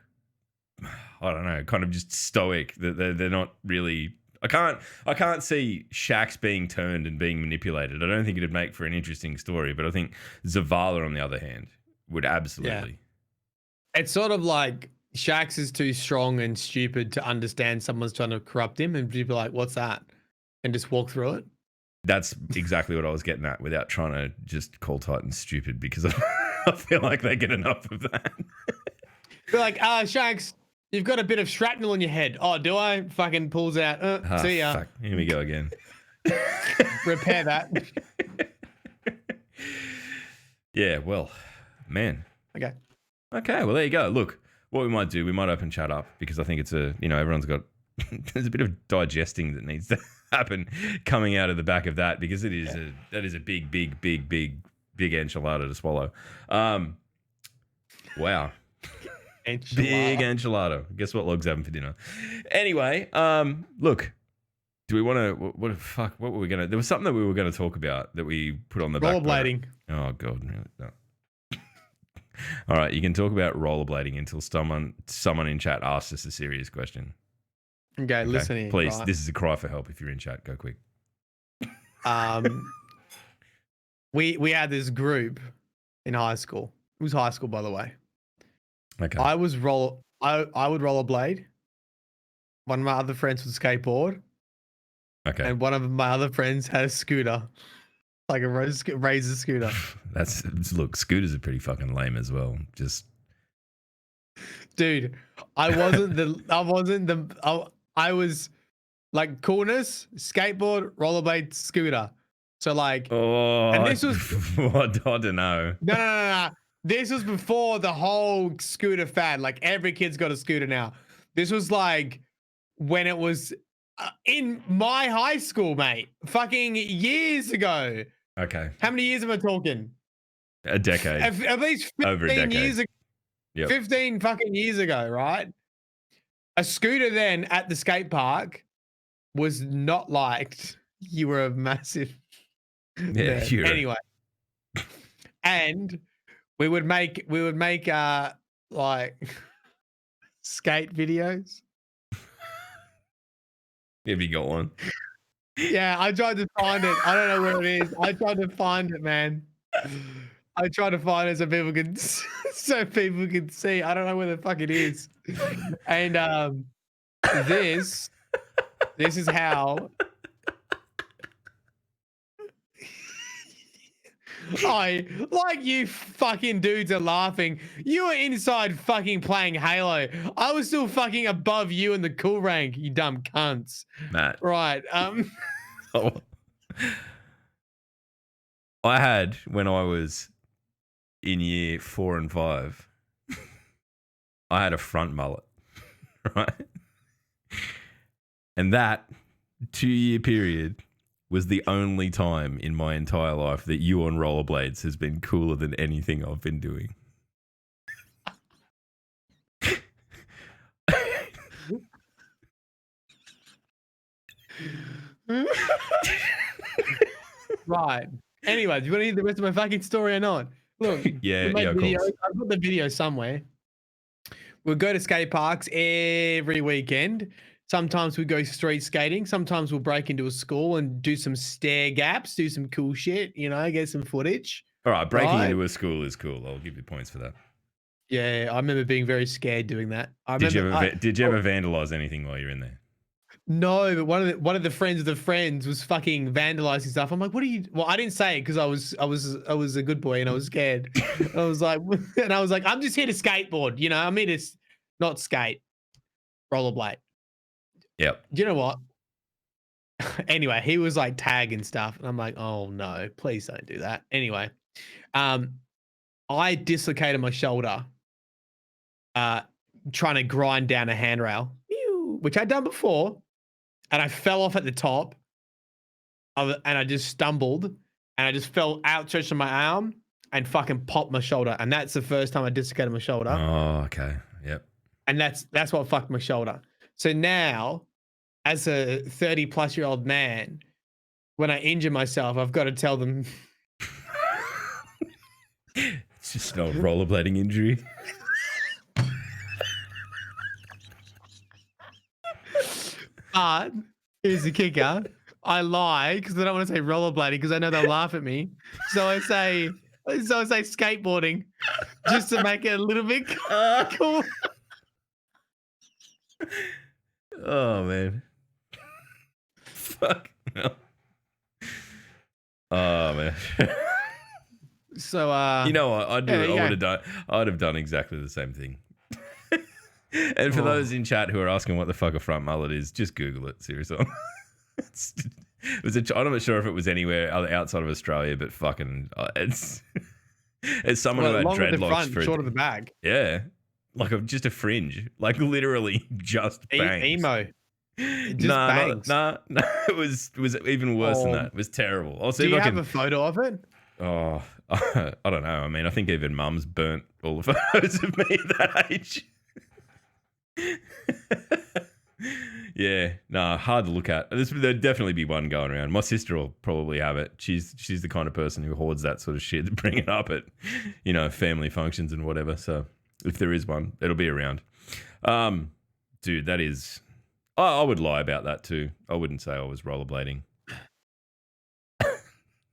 Speaker 2: I don't know, kind of just stoic that they're not really. I can't see Shax being turned and being manipulated. I don't think it'd make for an interesting story. But I think Zavala, on the other hand, would absolutely.
Speaker 3: Yeah. It's sort of like Shax is too strong and stupid to understand someone's trying to corrupt him, and you'd be like, "What's that?" and just walk through it.
Speaker 2: That's exactly what I was getting at without trying to just call Titans stupid because I feel like they get enough of that.
Speaker 3: They're like, Shax, you've got a bit of shrapnel in your head. Oh, do I? Fucking pulls out. See ya.
Speaker 2: Fuck. Here we go again.
Speaker 3: Repair that.
Speaker 2: Yeah, well, man.
Speaker 3: Okay,
Speaker 2: well, there you go. Look, what we might do, we might open chat up because I think it's everyone's got, there's a bit of digesting that needs to happen coming out of the back of that because that is a big enchilada to swallow. Wow. Enchilada. Big enchilada. Guess what Log's having for dinner? Anyway, look, do we want to, what were we going to, there was something that we were going to talk about that we put on the back burner.
Speaker 3: Rollerblading.
Speaker 2: Oh God. No. All right. You can talk about rollerblading until someone in chat asks us a serious question.
Speaker 3: Okay, listen here.
Speaker 2: Please,
Speaker 3: right?
Speaker 2: This is a cry for help if you're in chat. Go quick.
Speaker 3: We had this group in high school. It was high school, by the way.
Speaker 2: Okay.
Speaker 3: I would rollerblade. One of my other friends would skateboard.
Speaker 2: Okay.
Speaker 3: And one of my other friends had a scooter. Like a razor scooter.
Speaker 2: Look, scooters are pretty fucking lame as well. Just
Speaker 3: dude, I was like coolness, skateboard, rollerblade, scooter. So like, and this was
Speaker 2: what I don't know.
Speaker 3: No. This was before the whole scooter fad. Like every kid's got a scooter now. This was like when it was in my high school, mate. Fucking years ago.
Speaker 2: Okay.
Speaker 3: How many years am I talking?
Speaker 2: A decade.
Speaker 3: At least 15
Speaker 2: over a decade.
Speaker 3: Years ago.
Speaker 2: Yep.
Speaker 3: 15 fucking years ago, right? A scooter then at the skate park was not liked. You were a massive.
Speaker 2: Yeah.
Speaker 3: Anyway, and we would make like skate videos.
Speaker 2: Have you got one?
Speaker 3: Yeah, I tried to find it. I don't know where it is. I tried to find it, man. I tried to find it so people could see. I don't know where the fuck it is. And this is how like you fucking dudes are laughing. You were inside fucking playing Halo. I was still fucking above you in the cool rank, you dumb cunts.
Speaker 2: Matt.
Speaker 3: Right.
Speaker 2: I had when I was in year 4 and 5, I had a front mullet, right? And that 2-year period was the only time in my entire life that you on rollerblades has been cooler than anything I've been doing.
Speaker 3: Right. Anyway, do you want to hear the rest of my fucking story or not? Look,
Speaker 2: yeah,
Speaker 3: I've got the video somewhere. We'll go to skate parks every weekend Sometimes we go street skating. Sometimes we'll break into a school and do some stair gaps, do some cool shit, get some footage.
Speaker 2: All right, breaking
Speaker 3: right?
Speaker 2: into a school is cool. I'll give you points for that.
Speaker 3: Yeah, I remember being very scared doing that.
Speaker 2: Did you ever vandalize anything while you're in there?
Speaker 3: No, but one of the friends of the friends was fucking vandalizing stuff. I'm like, what are you? Well, I didn't say it because I was a good boy and I was scared. I was like, I'm just here to skateboard. I'm here to not skate, rollerblade.
Speaker 2: Yep.
Speaker 3: Do you know what? Anyway, he was like tag and stuff, and I'm like, oh no, please don't do that. Anyway, I dislocated my shoulder, trying to grind down a handrail, which I'd done before. And I fell off at the top and I just stumbled and I just fell outstretched on my arm and fucking popped my shoulder. And that's the first time I dislocated my shoulder.
Speaker 2: Oh, okay. Yep.
Speaker 3: And that's what fucked my shoulder. So now, as a 30-plus-year-old man, when I injure myself, I've got to tell them.
Speaker 2: It's just no rollerblading injury.
Speaker 3: But here's the kicker. I lie because I don't want to say rollerblading because I know they'll laugh at me. So I say skateboarding just to make it a little bit cool.
Speaker 2: Oh man. Fuck. No. Oh man.
Speaker 3: So
Speaker 2: you know what? I'd have done exactly the same thing. And for those in chat who are asking what the fuck a front mullet is, just Google it. Seriously. I'm not sure if it was anywhere outside of Australia, but fucking it's someone who had dreadlocks for
Speaker 3: short of the bag.
Speaker 2: Yeah, like just a fringe, like literally just bangs.
Speaker 3: Emo.
Speaker 2: No, it was even worse than that. It was terrible. I'll see
Speaker 3: Do
Speaker 2: if
Speaker 3: you
Speaker 2: I
Speaker 3: have
Speaker 2: can...
Speaker 3: a photo of it?
Speaker 2: Oh, I don't know. I mean, I think even Mum's burnt all the photos of me at that age. Yeah, no, hard to look at. There'd definitely be one going around. My sister will probably have it. She's the kind of person who hoards that sort of shit to bring it up at, family functions and whatever. So if there is one, it'll be around. Dude, that is. I would lie about that too. I wouldn't say I was rollerblading.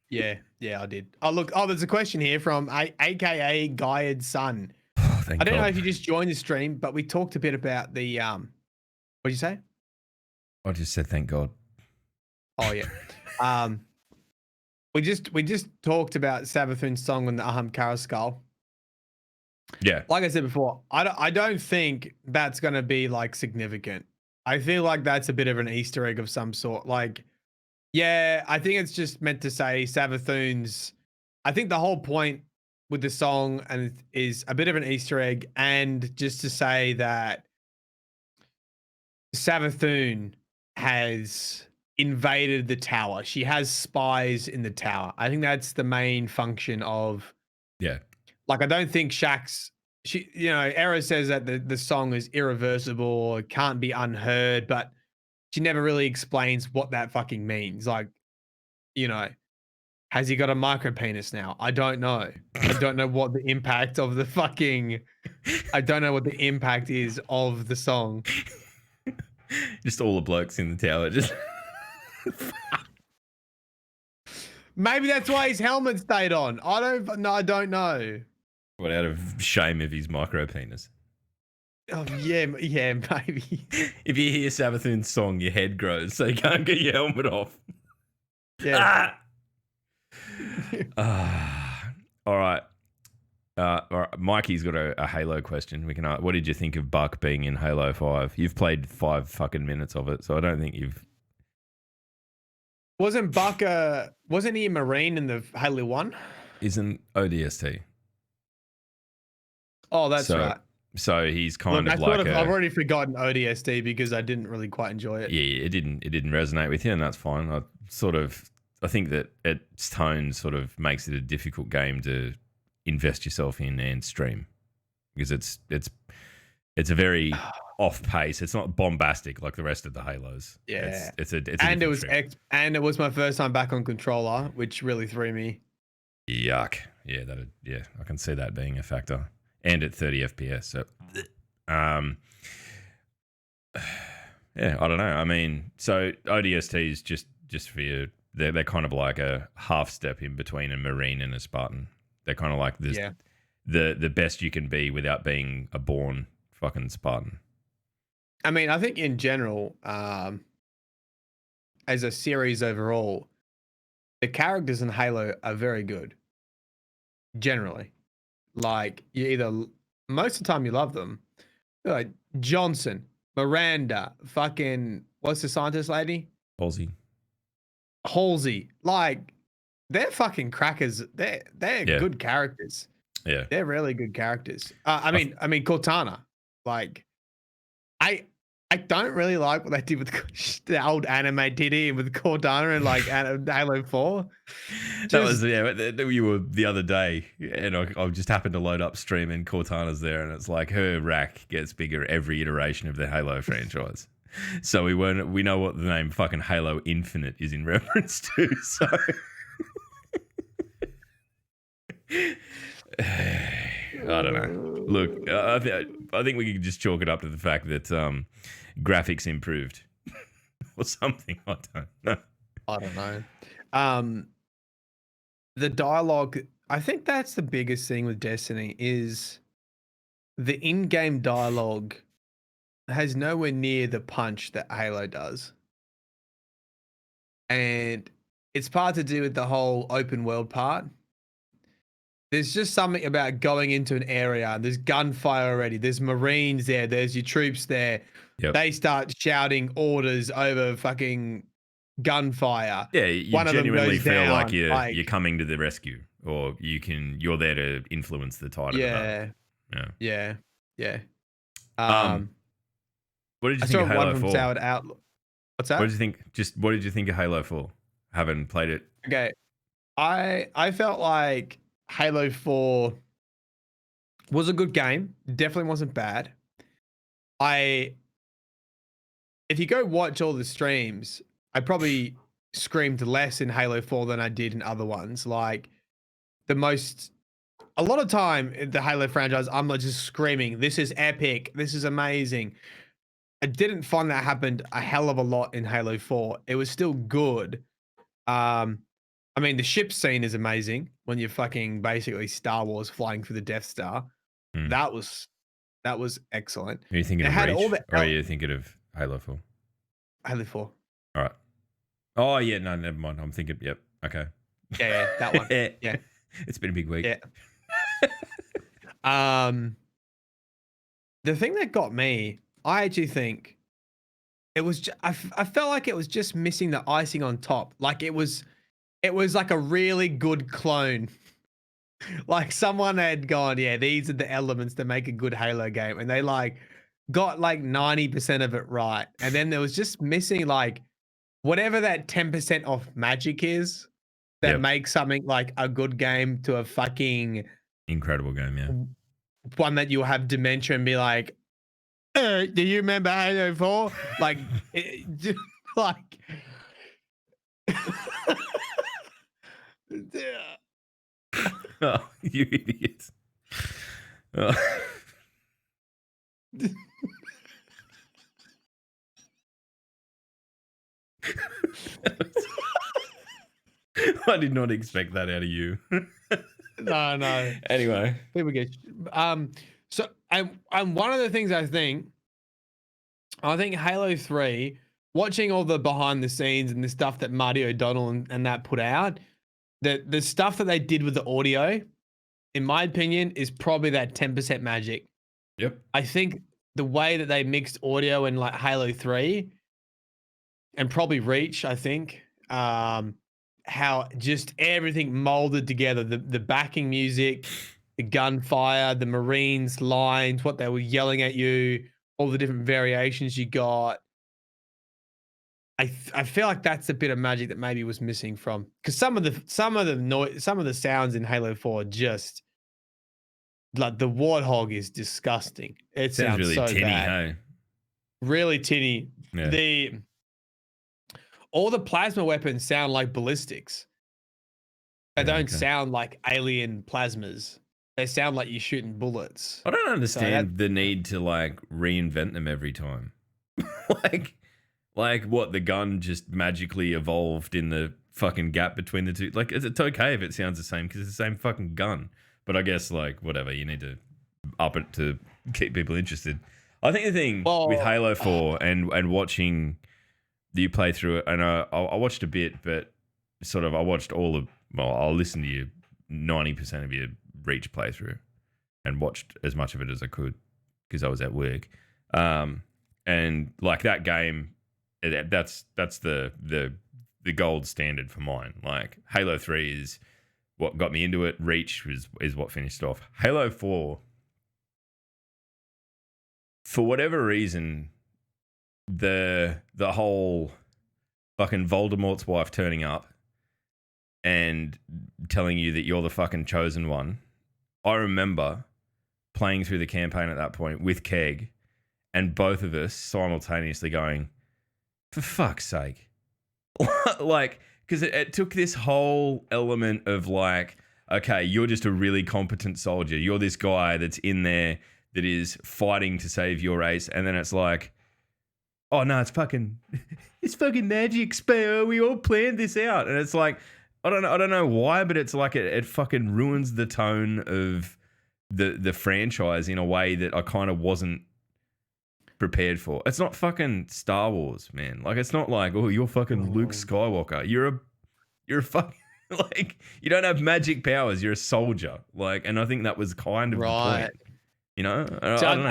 Speaker 3: Yeah, I did. There's a question here from AKA Guyed Son. I don't know if you just joined the stream, but we talked a bit about the what'd you say?
Speaker 2: I just said thank God.
Speaker 3: Oh yeah. We just talked about Sabathun's song on the Aham Karaskal.
Speaker 2: Yeah.
Speaker 3: Like I said before, I don't think that's gonna be like significant. I feel like that's a bit of an Easter egg of some sort. Like, yeah, I think it's just meant to say Sabathun's. I think the whole point with the song and is a bit of an Easter egg, and just to say that Sabathun has invaded the tower. She has spies in the tower. I think that's the main function of.
Speaker 2: Yeah.
Speaker 3: Like, I don't think Era says that the song is irreversible or can't be unheard, but she never really explains what that fucking means. Like, has he got a micro penis now? I don't know. I don't know what the impact of the fucking. I don't know what the impact is of the song.
Speaker 2: Just all the blokes in the tower. Just.
Speaker 3: Maybe that's why his helmet stayed on. I don't know.
Speaker 2: What, out of shame of his micro penis?
Speaker 3: Oh yeah, maybe.
Speaker 2: If you hear Sabathun's song, your head grows, so you can't get your helmet off.
Speaker 3: Yeah.
Speaker 2: All right. Mikey's got a Halo question. We can. What did you think of Buck being in Halo 5? You've played 5 fucking minutes of it, so I don't think you've.
Speaker 3: Wasn't he a Marine in the Halo 1?
Speaker 2: Isn't ODST?
Speaker 3: Oh, that's right.
Speaker 2: So he's kind of like
Speaker 3: I've already forgotten ODST because I didn't really quite enjoy it.
Speaker 2: Yeah, it didn't resonate with you, and that's fine. I think that its tone sort of makes it a difficult game to invest yourself in and stream, because it's a very off pace. It's not bombastic like the rest of the Halos.
Speaker 3: Yeah,
Speaker 2: and
Speaker 3: it was my first time back on controller, which really threw me.
Speaker 2: Yuck. Yeah, I can see that being a factor. And at 30 FPS. So Yeah, I don't know. I mean, so ODSTs just for you, they're kind of like a half step in between a Marine and a Spartan. They're kind of like this, the best you can be without being a born fucking Spartan.
Speaker 3: I mean, I think in general, as a series overall, the characters in Halo are very good. Generally, like you either most of the time you love them, like Johnson, Miranda, fucking what's the scientist lady? Halsey, like they're fucking crackers. They're good characters.
Speaker 2: Yeah,
Speaker 3: they're really good characters. I mean Cortana, like I don't really like what they did with the old anime Diddy with Cortana and like Halo 4.
Speaker 2: That was you were the other day, and I just happened to load up stream and Cortana's there, and it's like her rack gets bigger every iteration of the Halo franchise. So we know what the name fucking Halo Infinite is in reference to. So I don't know. Look, I think we could just chalk it up to the fact that graphics improved or something. I don't
Speaker 3: know. The dialogue, I think that's the biggest thing with Destiny is the in-game dialogue has nowhere near the punch that Halo does. And it's part to do with the whole open world part. There's just something about going into an area. There's gunfire already. There's Marines there. There's your troops there. Yep. They start shouting orders over fucking gunfire.
Speaker 2: Yeah, you genuinely feel like you're coming to the rescue, or you're there to influence the tide of the battle.
Speaker 3: Yeah.
Speaker 2: What did you think of Halo 4?
Speaker 3: What's that?
Speaker 2: What did you think of Halo 4? Haven't played it.
Speaker 3: Okay. I felt like Halo 4 was a good game. Definitely wasn't bad. If you go watch all the streams, I probably screamed less in Halo 4 than I did in other ones. Like a lot of time in the Halo franchise, I'm like just screaming, this is epic. This is amazing. I didn't find that happened a hell of a lot in Halo 4. It was still good. I mean, the ship scene is amazing when you're fucking basically Star Wars flying through the Death Star. That was excellent.
Speaker 2: Are you thinking of Reach, or are you thinking of Halo 4?
Speaker 3: Halo 4.
Speaker 2: All right. Oh, yeah, no, never mind. I'm thinking, yep, okay.
Speaker 3: Yeah, that one. Yeah.
Speaker 2: It's been a big week.
Speaker 3: Yeah. The thing that got me, I actually think it was, I felt like it was just missing the icing on top. Like it was like a really good clone. Like someone had gone, yeah, these are the elements that make a good Halo game. And they like got like 90% of it right. And then there was just missing like whatever that 10% off magic is that makes something like a good game to a fucking
Speaker 2: incredible game. Yeah.
Speaker 3: One that you'll have dementia and be like, do you remember Halo 4? Like, like,
Speaker 2: oh, you idiots. Oh. I did not expect that out of you.
Speaker 3: No.
Speaker 2: Anyway,
Speaker 3: people get so and one of the things I think Halo 3, watching all the behind the scenes and the stuff that Marty O'Donnell and that put out, the stuff that they did with the audio, in my opinion, is probably that 10% magic.
Speaker 2: Yep.
Speaker 3: I think the way that they mixed audio in like Halo 3 and probably Reach, I think, how just everything molded together, the backing music, the gunfire, the Marines lines, what they were yelling at you, all the different variations you got. I feel like that's a bit of magic that maybe was missing from, because some of the noise, some of the sounds in Halo 4 just like the Warthog is disgusting. It sounds
Speaker 2: really
Speaker 3: so
Speaker 2: tinny,
Speaker 3: bad.
Speaker 2: hey?
Speaker 3: Really tinny.
Speaker 2: Yeah.
Speaker 3: All the plasma weapons sound like ballistics. They don't sound like alien plasmas. They sound like you're shooting bullets.
Speaker 2: I don't understand the need to like reinvent them every time. Like, Like, what, the gun just magically evolved in the fucking gap between the two? Like, it's okay if it sounds the same because it's the same fucking gun. But I guess, like, whatever, you need to up it to keep people interested. I think the thing with Halo 4 and watching you play through it, and I watched a bit, but sort of I watched all of, well, I'll listen to you 90% of your Reach playthrough and watched as much of it as I could because I was at work. And like that game, that's the gold standard for mine. Like Halo 3 is what got me into it. Reach is what finished off. Halo 4, for whatever reason, the whole fucking Voldemort's wife turning up and telling you that you're the fucking chosen one. I remember playing through the campaign at that point with Keg and both of us simultaneously going, for fuck's sake. Like, because it took this whole element of like, okay, you're just a really competent soldier. You're this guy that's in there that is fighting to save your race. And then it's like, oh no, it's fucking magic spell. We all planned this out. And it's like, I don't know why, but it's like it fucking ruins the tone of the franchise in a way that I kind of wasn't prepared for. It's not fucking Star Wars, man. Like, it's not like, oh, you're fucking Luke Skywalker. You're a fucking, like, you don't have magic powers. You're a soldier. Like, and I think that was kind of the point. You know?
Speaker 3: So
Speaker 2: I don't know.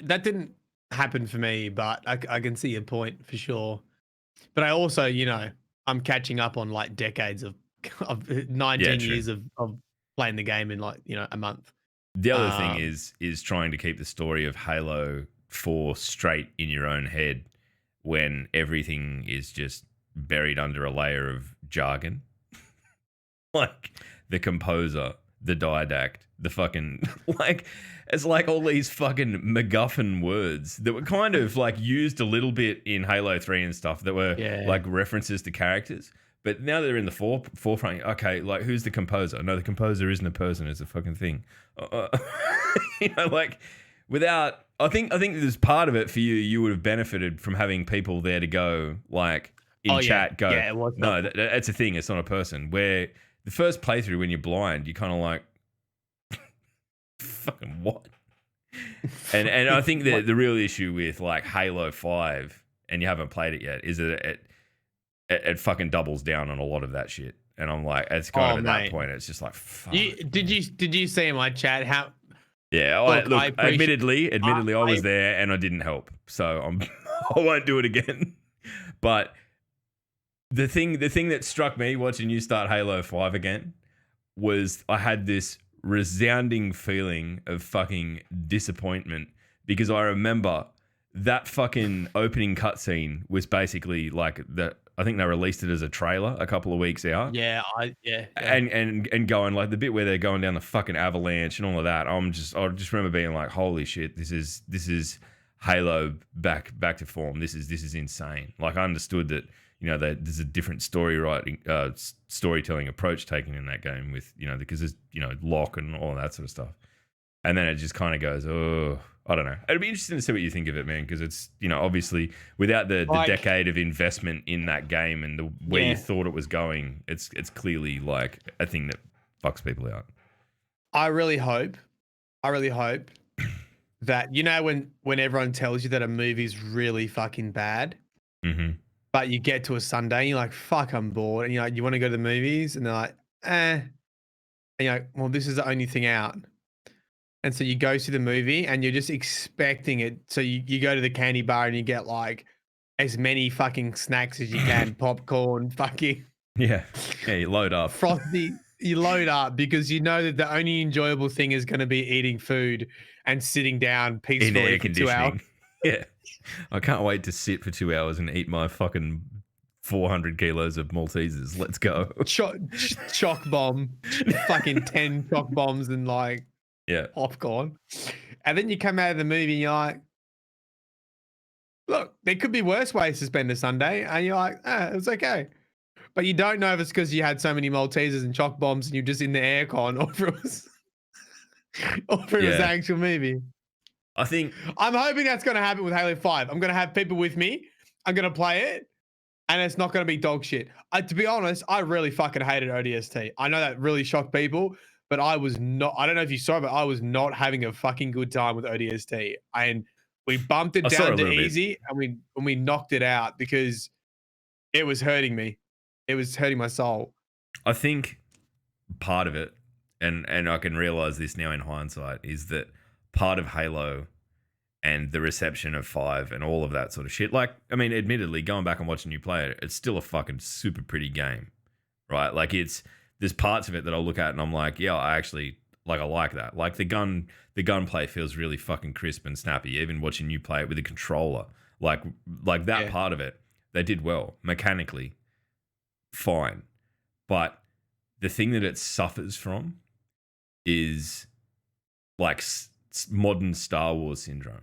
Speaker 3: That didn't happen for me, but I can see your point for sure. But I also, you know, I'm catching up on like decades of 19 years of playing the game in like, you know, a month.
Speaker 2: The other thing is trying to keep the story of Halo 4 straight in your own head when everything is just buried under a layer of jargon. Like the composer, the didact, the fucking, like, it's like all these fucking MacGuffin words that were kind of like used a little bit in Halo 3 and stuff that were like references to characters. But now they're in the forefront. Okay, like, who's the composer? No, the composer isn't a person; it's a fucking thing. You know, like, without, I think there's part of it for you. You would have benefited from having people there to go, like, in chat. Go, no, that's a thing. It's not a person. Where the first playthrough, when you're blind, you're kind of like, fucking what? And I think the real issue with like Halo 5, and you haven't played it yet, is that it fucking doubles down on a lot of that shit. And I'm like, it's kind of at that point, it's just like, fuck.
Speaker 3: Did you see in my chat how?
Speaker 2: Yeah, look, admittedly, I was there and I didn't help, so I won't do it again. But the thing that struck me watching you start Halo 5 again was I had this resounding feeling of fucking disappointment, because I remember that fucking opening cutscene was basically like I think they released it as a trailer a couple of weeks out.
Speaker 3: Yeah.
Speaker 2: And going like the bit where they're going down the fucking avalanche and all of that. I just remember being like, holy shit, this is Halo back to form. This is insane. Like, I understood that, you know, there's a different storytelling approach taken in that game with, you know, because there's, you know, lock and all that sort of stuff. And then it just kind of goes, oh, I don't know. It'd be interesting to see what you think of it, man, because it's, you know, obviously without the decade of investment in that game and where you thought it was going, it's clearly like a thing that fucks people out.
Speaker 3: I really hope that, you know, when everyone tells you that a movie's really fucking bad, but you get to a Sunday and you're like, fuck, I'm bored. And you're like, you want to go to the movies? And they're like, And you're like, well, this is the only thing out. And so you go to the movie and you're just expecting it. So you go to the candy bar and you get like as many fucking snacks as you can, popcorn, fucking.
Speaker 2: Yeah, you load up.
Speaker 3: Frosty, you load up because you know that the only enjoyable thing is going to be eating food and sitting down peacefully
Speaker 2: in air
Speaker 3: for 2 hours.
Speaker 2: conditioning. Yeah. I can't wait to sit for 2 hours and eat my fucking 400 kilos of Maltesers. Let's go.
Speaker 3: Choc bomb, fucking 10 choc bombs and like popcorn. And then you come out of the movie and you're like, look, there could be worse ways to spend a Sunday. And you're like, it was okay. But you don't know if it's because you had so many Maltesers and choc bombs and you're just in the aircon, or if it was the actual movie.
Speaker 2: I think
Speaker 3: I'm hoping that's going to happen with Halo 5. I'm going to have people with me. I'm going to play it, and it's not going to be dog shit. To be honest, I really fucking hated ODST. I know that really shocked people, but I was not. I don't know if you saw it, but I was not having a fucking good time with ODST. And we bumped it
Speaker 2: I saw it
Speaker 3: down
Speaker 2: a
Speaker 3: to
Speaker 2: little bit.
Speaker 3: easy, and we knocked it out because it was hurting me. It was hurting my soul.
Speaker 2: I think part of it, and I can realize this now in hindsight, is that part of Halo and the reception of 5 and all of that sort of shit. Like, I mean, admittedly, going back and watching you play it, it's still a fucking super pretty game, right? Like, there's parts of it that I'll look at and I'm like, yeah, I actually, like, I like that. Like, the gunplay feels really fucking crisp and snappy, even watching you play it with a controller. Like that part of it, they did well. Mechanically, fine. But the thing that it suffers from is, like, modern Star Wars syndrome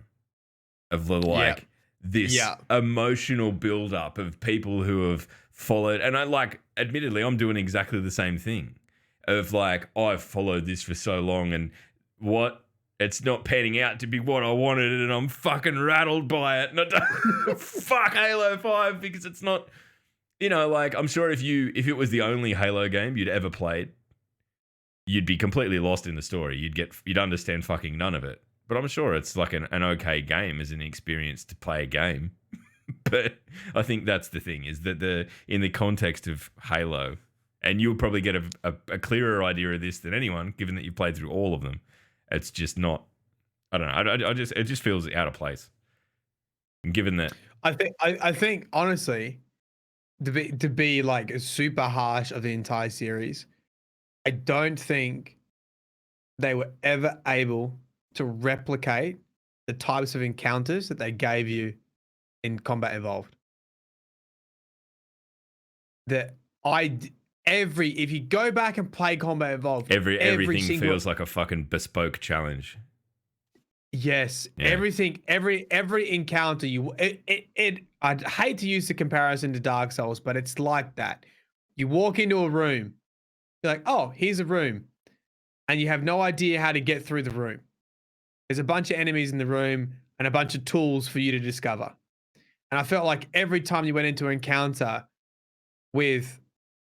Speaker 2: of like this emotional build-up of people who have followed, and I like, admittedly, I'm doing exactly the same thing of like, I've followed this for so long and it's not panning out to be what I wanted, and I'm fucking rattled by it, and I don't fuck Halo 5 because it's not, like, I'm sure if it was the only Halo game you'd ever played, you'd be completely lost in the story. You'd understand fucking none of it. But I'm sure it's like an okay game as an experience to play a game. But I think that's the thing, is that in the context of Halo, and you'll probably get a clearer idea of this than anyone, given that you've played through all of them. It's just not, I don't know. It just feels out of place. And given that,
Speaker 3: I think honestly, to be like super harsh of the entire series, I don't think they were ever able to replicate the types of encounters that they gave you in Combat Evolved. If you go back and play Combat Evolved,
Speaker 2: everything feels like a fucking bespoke challenge.
Speaker 3: Yes, yeah. Everything, every encounter I'd hate to use the comparison to Dark Souls, but it's like that. You walk into a room, you're like, oh, here's a room, and you have no idea how to get through the room. There's a bunch of enemies in the room and a bunch of tools for you to discover. And I felt like every time you went into an encounter with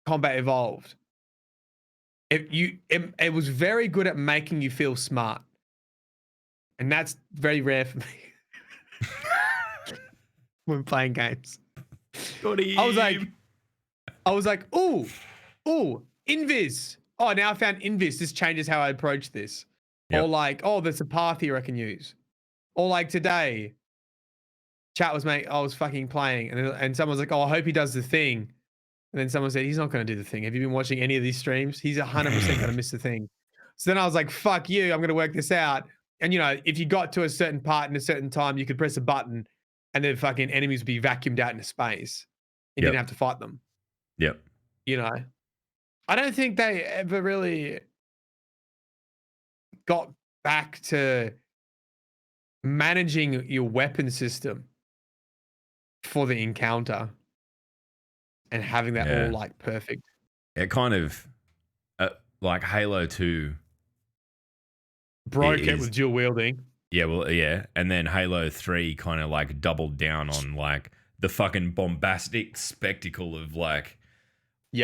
Speaker 3: Combat Evolved, it was very good at making you feel smart. And that's very rare for me when playing games. I was like, ooh, invis. Oh, now I found invis. This changes how I approach this. Yep. Or like, oh, there's a path here I can use. Or like today, I was fucking playing, and someone's like, oh, I hope he does the thing. And then someone said, he's not going to do the thing. Have you been watching any of these streams? He's 100% going to miss the thing. So then I was like, fuck you. I'm going to work this out. And, if you got to a certain part in a certain time, you could press a button and then fucking enemies would be vacuumed out into space. You didn't have to fight them.
Speaker 2: Yep.
Speaker 3: I don't think they ever really got back to managing your weapon system for the encounter and having that all like perfect.
Speaker 2: It kind of like Halo 2
Speaker 3: broke it with dual wielding.
Speaker 2: Yeah, well, yeah. And then Halo 3 kind of like doubled down on like the fucking bombastic spectacle of like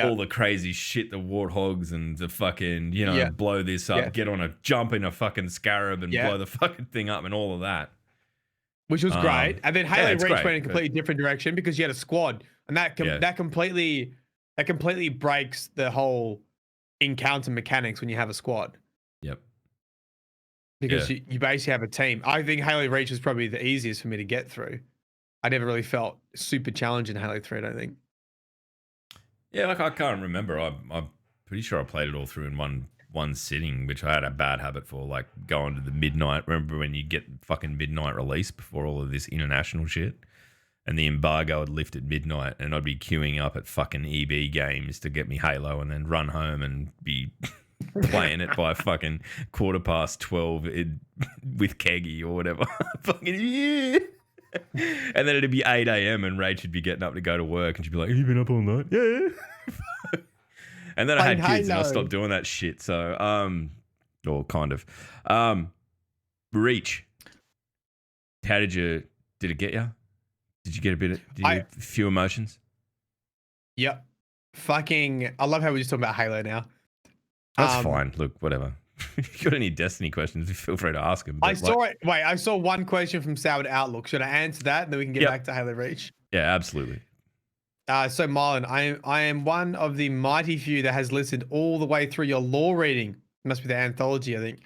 Speaker 2: all the crazy shit, the warthogs and the fucking, blow this up, get on a jump in a fucking scarab and blow the fucking thing up and all of that.
Speaker 3: Which was great. And then Halo Reach went in a completely different direction because you had a squad. And that completely breaks the whole encounter mechanics when you have a squad.
Speaker 2: Yep.
Speaker 3: Because you basically have a team. I think Halo Reach was probably the easiest for me to get through. I never really felt super challenged in Halo 3, I don't think.
Speaker 2: Yeah, like I can't remember. I'm pretty sure I played it all through in one sitting, which I had a bad habit for, like going to the midnight. Remember when you get fucking midnight release before all of this international shit? And the embargo would lift at midnight and I'd be queuing up at fucking EB Games to get me Halo and then run home and be playing it by fucking 12:15 with Keggy or whatever. Fucking yeah. And then it'd be 8 a.m. and Rach would be getting up to go to work and she'd be like, have you been up all night? Yeah. And then I had kids and I stopped doing that shit. So, or kind of. Reach. How did it get you? Did you get a few emotions?
Speaker 3: Yep. Fucking, I love how we're just talking about Halo now.
Speaker 2: That's fine. Look, whatever. If you got any Destiny questions, feel free to ask them.
Speaker 3: I saw one question from Sour Outlook. Should I answer that? And then we can get back to Halo Reach.
Speaker 2: Yeah, absolutely.
Speaker 3: So Marlon, I am one of the mighty few that has listened all the way through your lore reading. It must be the anthology, I think.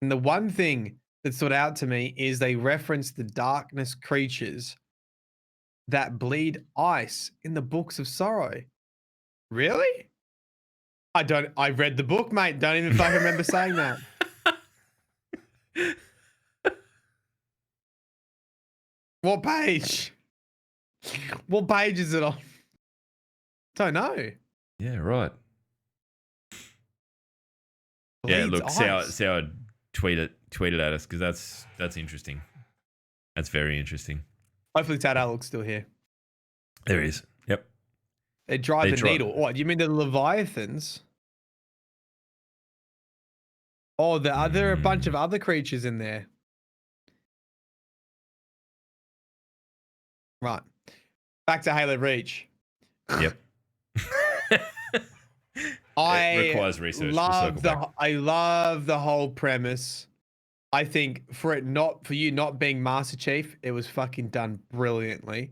Speaker 3: And the one thing that stood out to me is they reference the darkness creatures that bleed ice in the Books of Sorrow. Really? I read the book, mate. Don't even fucking remember saying that. What page? What page is it on? Don't know.
Speaker 2: Yeah, right. Yeah, look, Sour tweeted at us because that's interesting. That's very interesting.
Speaker 3: Hopefully Tad Outlook's still here.
Speaker 2: There he is. Yep.
Speaker 3: They drive the needle. What, do you mean the Leviathans? Oh, there are a bunch of other creatures in there. Right. Back to Halo Reach.
Speaker 2: Yep. It requires research.
Speaker 3: I love the whole premise. I think for you not being Master Chief, it was fucking done brilliantly.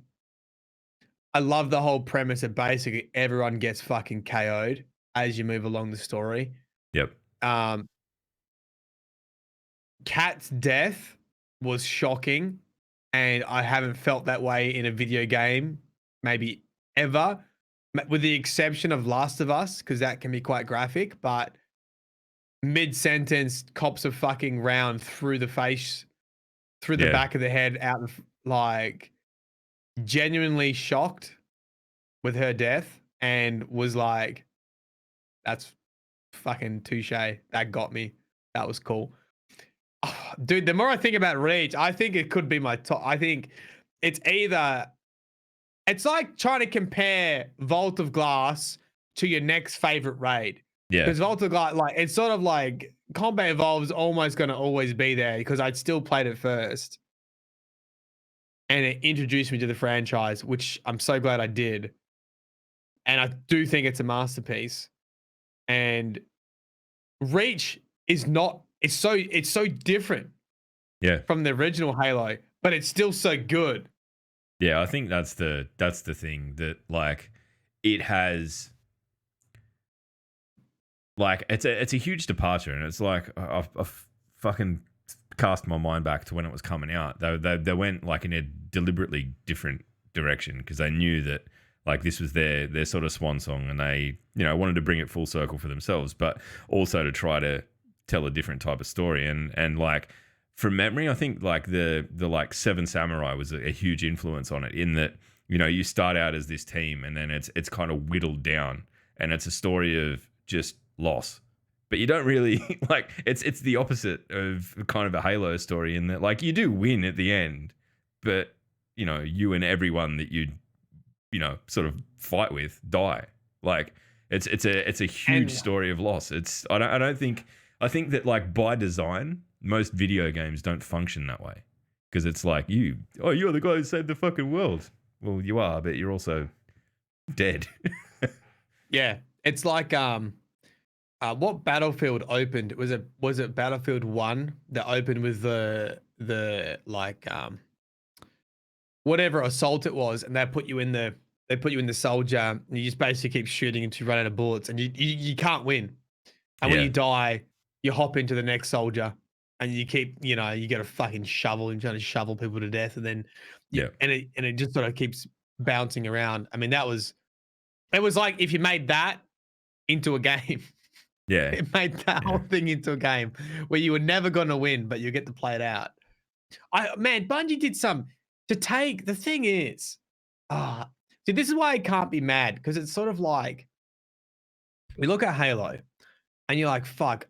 Speaker 3: I love the whole premise that basically everyone gets fucking KO'd as you move along the story.
Speaker 2: Yep.
Speaker 3: Cat's death was shocking, and I haven't felt that way in a video game, maybe ever, with the exception of Last of Us, because that can be quite graphic, but mid-sentence cops a fucking round through the face, through the back of the head, out of, like, genuinely shocked with her death, and was like, that's fucking touche. That got me. That was cool. Oh, dude, the more I think about Reach, I think it could be my top. I think it's like trying to compare Vault of Glass to your next favorite raid.
Speaker 2: Yeah.
Speaker 3: Because Vault of Glass, like, it's sort of like Combat Evolved's almost going to always be there because I'd still played it first. And it introduced me to the franchise, which I'm so glad I did. And I do think it's a masterpiece. And Reach is not, it's so different from the original Halo, but it's still so good.
Speaker 2: Yeah, I think that's the thing that, like, it has, like, it's a huge departure, and it's like I've fucking cast my mind back to when it was coming out. They went, like, in a deliberately different direction because they knew that, like, this was their sort of swan song, and they, you know, wanted to bring it full circle for themselves, but also to try to tell a different type of story. And like, from memory, I think like the like Seven Samurai was a huge influence on it, in that, you know, you start out as this team and then it's kind of whittled down, and it's a story of just loss. But you don't really like, it's the opposite of kind of a Halo story, in that, like, you do win at the end, but, you know, you and everyone that you know, sort of fight with die. Like, it's a huge story of loss. I think that, like, by design, most video games don't function that way, because it's like, you're the guy who saved the fucking world. Well, you are, but you're also dead.
Speaker 3: Yeah, it's like what Battlefield opened? Was it Battlefield 1 that opened with the like whatever assault it was, and they put you in the soldier, and you just basically keep shooting until you run out of bullets, and you can't win. And when you die, you hop into the next soldier, and you keep, you know, you get a fucking shovel and trying to shovel people to death, and then and it just sort of keeps bouncing around. I mean, it was like if you made that into a game.
Speaker 2: Yeah.
Speaker 3: It made that whole thing into a game where you were never going to win, but you get to play it out. Bungie did the thing is, see, this is why I can't be mad, because it's sort of like, we look at Halo and you're like, fuck,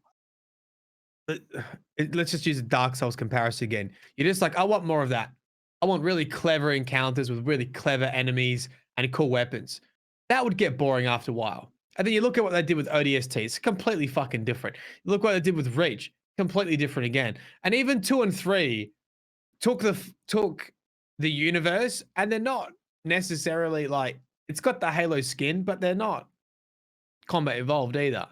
Speaker 3: let's just use a Dark Souls comparison again. You're just like, I want more of that. I want really clever encounters with really clever enemies and cool weapons. That would get boring after a while. And then you look at what they did with ODST, it's completely fucking different. You look what they did with Reach, completely different again. And even 2 and 3 took the universe, and they're not necessarily like it's got the Halo skin, but they're not combat evolved either.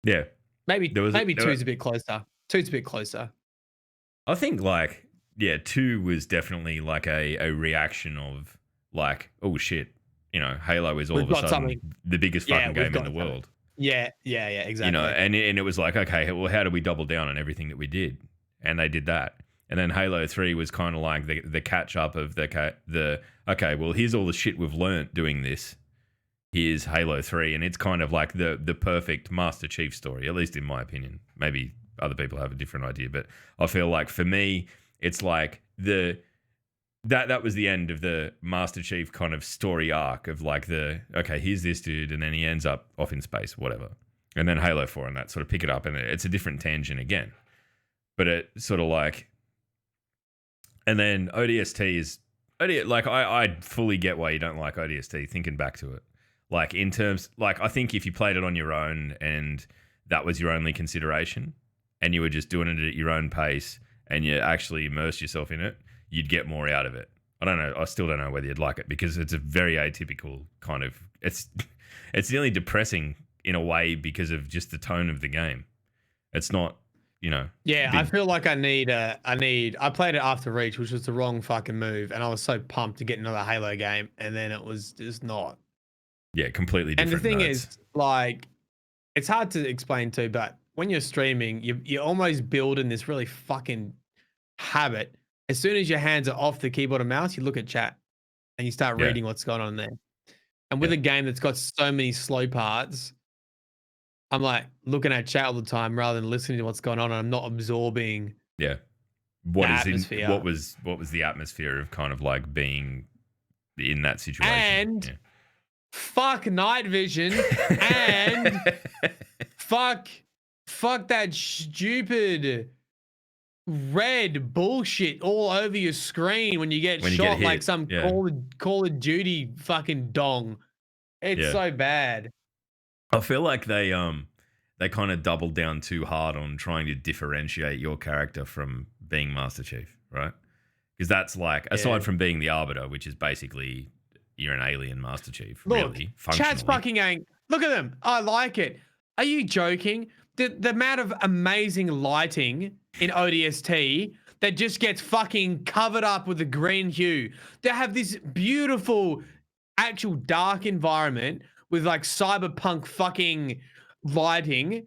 Speaker 2: Yeah.
Speaker 3: Maybe two's a bit closer. Two's a bit closer.
Speaker 2: I think like, yeah, 2 was definitely like a reaction of like, oh shit, you know, Halo is all
Speaker 3: We've
Speaker 2: of a
Speaker 3: got
Speaker 2: sudden
Speaker 3: something.
Speaker 2: the biggest
Speaker 3: Yeah,
Speaker 2: fucking
Speaker 3: we've
Speaker 2: game in
Speaker 3: got
Speaker 2: the
Speaker 3: something.
Speaker 2: world.
Speaker 3: Yeah, exactly.
Speaker 2: You know, and it was like, okay, well, how do we double down on everything that we did? And they did that. And then Halo 3 was kind of like the catch up of the okay, well, here's all the shit we've learnt doing this. Here's Halo 3, and it's kind of like the perfect Master Chief story, at least in my opinion. Maybe other people have a different idea, but I feel like for me, it's like that was the end of the Master Chief kind of story arc of like okay, here's this dude, and then he ends up off in space, whatever. And then Halo 4 and that sort of pick it up, and it's a different tangent again. But it sort of like, and then ODST is, like I fully get why you don't like ODST thinking back to it. Like in terms, like I think if you played it on your own and that was your only consideration and you were just doing it at your own pace and you actually immersed yourself in it, you'd get more out of it. I don't know. I still don't know whether you'd like it because it's a very atypical kind of, it's nearly depressing in a way because of just the tone of the game. It's not, you know.
Speaker 3: Yeah, I feel like I played it after Reach, which was the wrong fucking move, and I was so pumped to get another Halo game, and then it was just not.
Speaker 2: Yeah, completely different.
Speaker 3: And the thing
Speaker 2: notes.
Speaker 3: is, like, it's hard to explain too, but when you're streaming, you almost build in this really fucking habit. As soon as your hands are off the keyboard and mouse, you look at chat and you start reading what's going on there. And with a game that's got so many slow parts, I'm like looking at chat all the time rather than listening to what's going on, and I'm not absorbing.
Speaker 2: Yeah. What was the atmosphere of kind of like being in that situation?
Speaker 3: And fuck night vision and fuck that stupid red bullshit all over your screen when you get shot like some Call of Duty fucking dong. It's so bad.
Speaker 2: I feel like they kind of doubled down too hard on trying to differentiate your character from being Master Chief, right? Because that's like, aside from being the Arbiter, which is basically you're an alien Master Chief, really.
Speaker 3: Chat's fucking ain't. Look at them. I like it. Are you joking? The amount of amazing lighting in ODST that just gets fucking covered up with the green hue. They have this beautiful, actual dark environment with like cyberpunk fucking lighting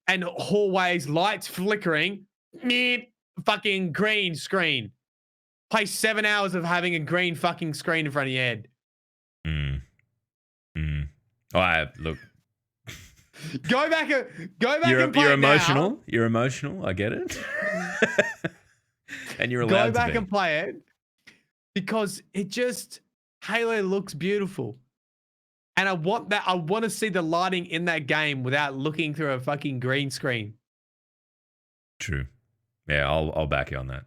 Speaker 3: and hallways, lights flickering. Fucking green screen. Play 7 hours of having a green fucking screen in front of your head.
Speaker 2: Look.
Speaker 3: Go back and play
Speaker 2: You're
Speaker 3: emotional.
Speaker 2: Now. You're emotional. I get it. And you're allowed to
Speaker 3: go back and play it because Halo looks beautiful. And I want that. I want to see the lighting in that game without looking through a fucking green screen.
Speaker 2: True. Yeah, I'll back you on that.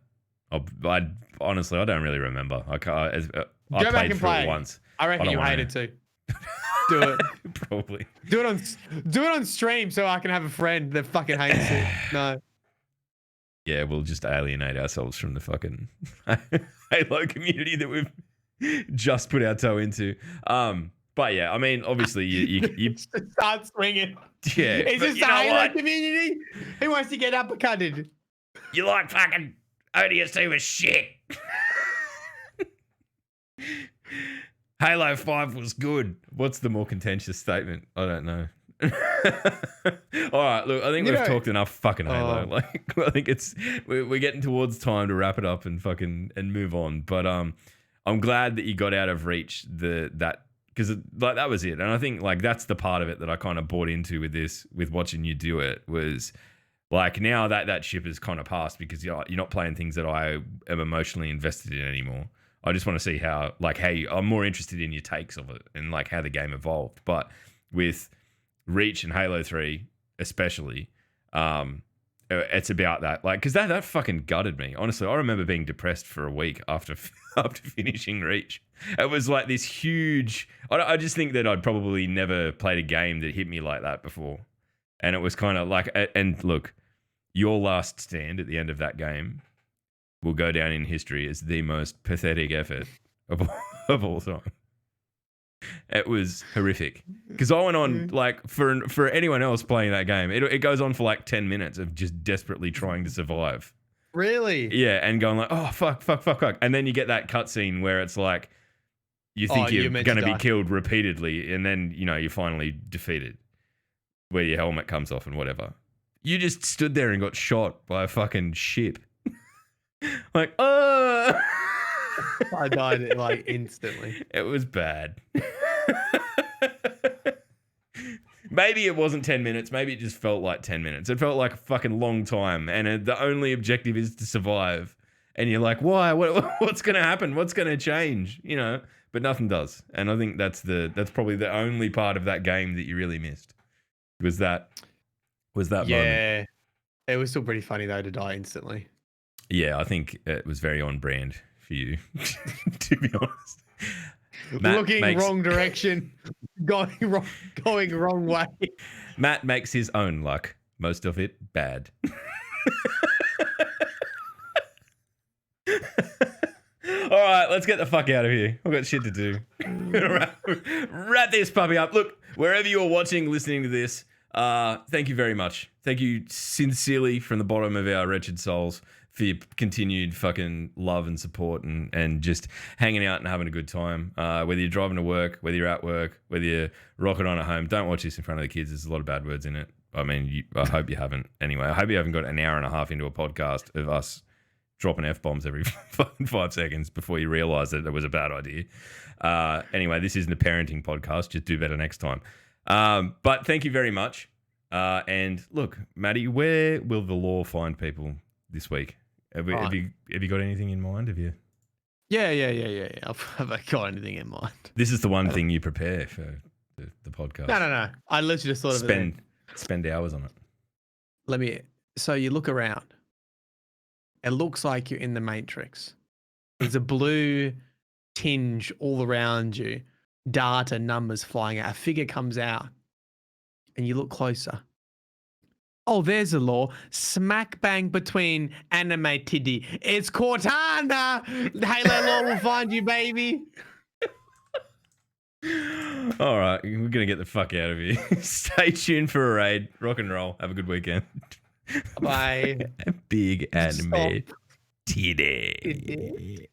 Speaker 2: Honestly, I don't really remember. I
Speaker 3: go back and play
Speaker 2: it once.
Speaker 3: I reckon you hate it too. Do it.
Speaker 2: Probably.
Speaker 3: Do it on stream so I can have a friend that fucking hates it. No.
Speaker 2: Yeah, we'll just alienate ourselves from the fucking Halo community that we've just put our toe into. But yeah, I mean, obviously you
Speaker 3: start swinging.
Speaker 2: Yeah,
Speaker 3: is this the Halo community? Who wants to get uppercutted?
Speaker 2: You like fucking ODST was shit. Halo 5 was good. What's the more contentious statement? I don't know. All right, look, I think we've talked enough fucking Halo. Like, I think we're getting towards time to wrap it up and fucking move on. But I'm glad that you got out of Reach that because like that was it, and I think like that's the part of it that I kind of bought into with watching you do it was like now that ship has kind of passed because you're not playing things that I am emotionally invested in anymore. I just want to see how I'm more interested in your takes of it and like how the game evolved. But with Reach and Halo 3 especially, it's about that. Like, because that fucking gutted me. Honestly, I remember being depressed for a week after finishing Reach. It was like this huge... I just think that I'd probably never played a game that hit me like that before. And it was kind of like... And look, your last stand at the end of that game will go down in history as the most pathetic effort of all time. It was horrific because I went on like for anyone else playing that game, it goes on for like 10 minutes of just desperately trying to survive.
Speaker 3: Really?
Speaker 2: Yeah, and going like, oh fuck, and then you get that cutscene where it's like you think you're going to be killed repeatedly, and then you're finally defeated, where your helmet comes off and whatever. You just stood there and got shot by a fucking ship. Like, oh.
Speaker 3: I died like instantly.
Speaker 2: It was bad. Maybe it wasn't 10 minutes. Maybe it just felt like 10 minutes. It felt like a fucking long time. And the only objective is to survive. And you're like, why? What's going to happen? What's going to change? But nothing does. And I think that's probably the only part of that game that you really missed. Was that moment.
Speaker 3: Yeah. It was still pretty funny though to die instantly.
Speaker 2: Yeah, I think it was very on brand for you, to be honest. Matt
Speaker 3: wrong direction, going wrong way.
Speaker 2: Matt makes his own luck, most of it bad. All right, let's get the fuck out of here. I've got shit to do. Wrap this puppy up. Look, wherever you're watching, listening to this, thank you very much. Thank you sincerely from the bottom of our wretched souls for your continued fucking love and support and just hanging out and having a good time. Whether you're driving to work, whether you're at work, whether you're rocking on at home, don't watch this in front of the kids. There's a lot of bad words in it. I mean, I hope you haven't. Anyway, I hope you haven't got an hour and a half into a podcast of us dropping F-bombs every 5 seconds before you realise that it was a bad idea. Anyway, this isn't a parenting podcast. Just do better next time. But thank you very much. And look, Maddie, where will the law find people this week? Have you got anything in mind? Have you?
Speaker 3: Yeah. Have I got anything in mind?
Speaker 2: This is the one thing you prepare for the podcast.
Speaker 3: No. I literally just thought of it.
Speaker 2: Spend hours on it.
Speaker 3: So you look around. It looks like you're in the Matrix. There's a blue tinge all around you. Data, numbers flying out. A figure comes out. And you look closer. Oh, there's a law. Smack bang between anime titty. It's Cortana. Halo law will find you, baby.
Speaker 2: All right, we're going to get the fuck out of here. Stay tuned for a raid. Rock and roll. Have a good weekend.
Speaker 3: Bye.
Speaker 2: Big anime titty.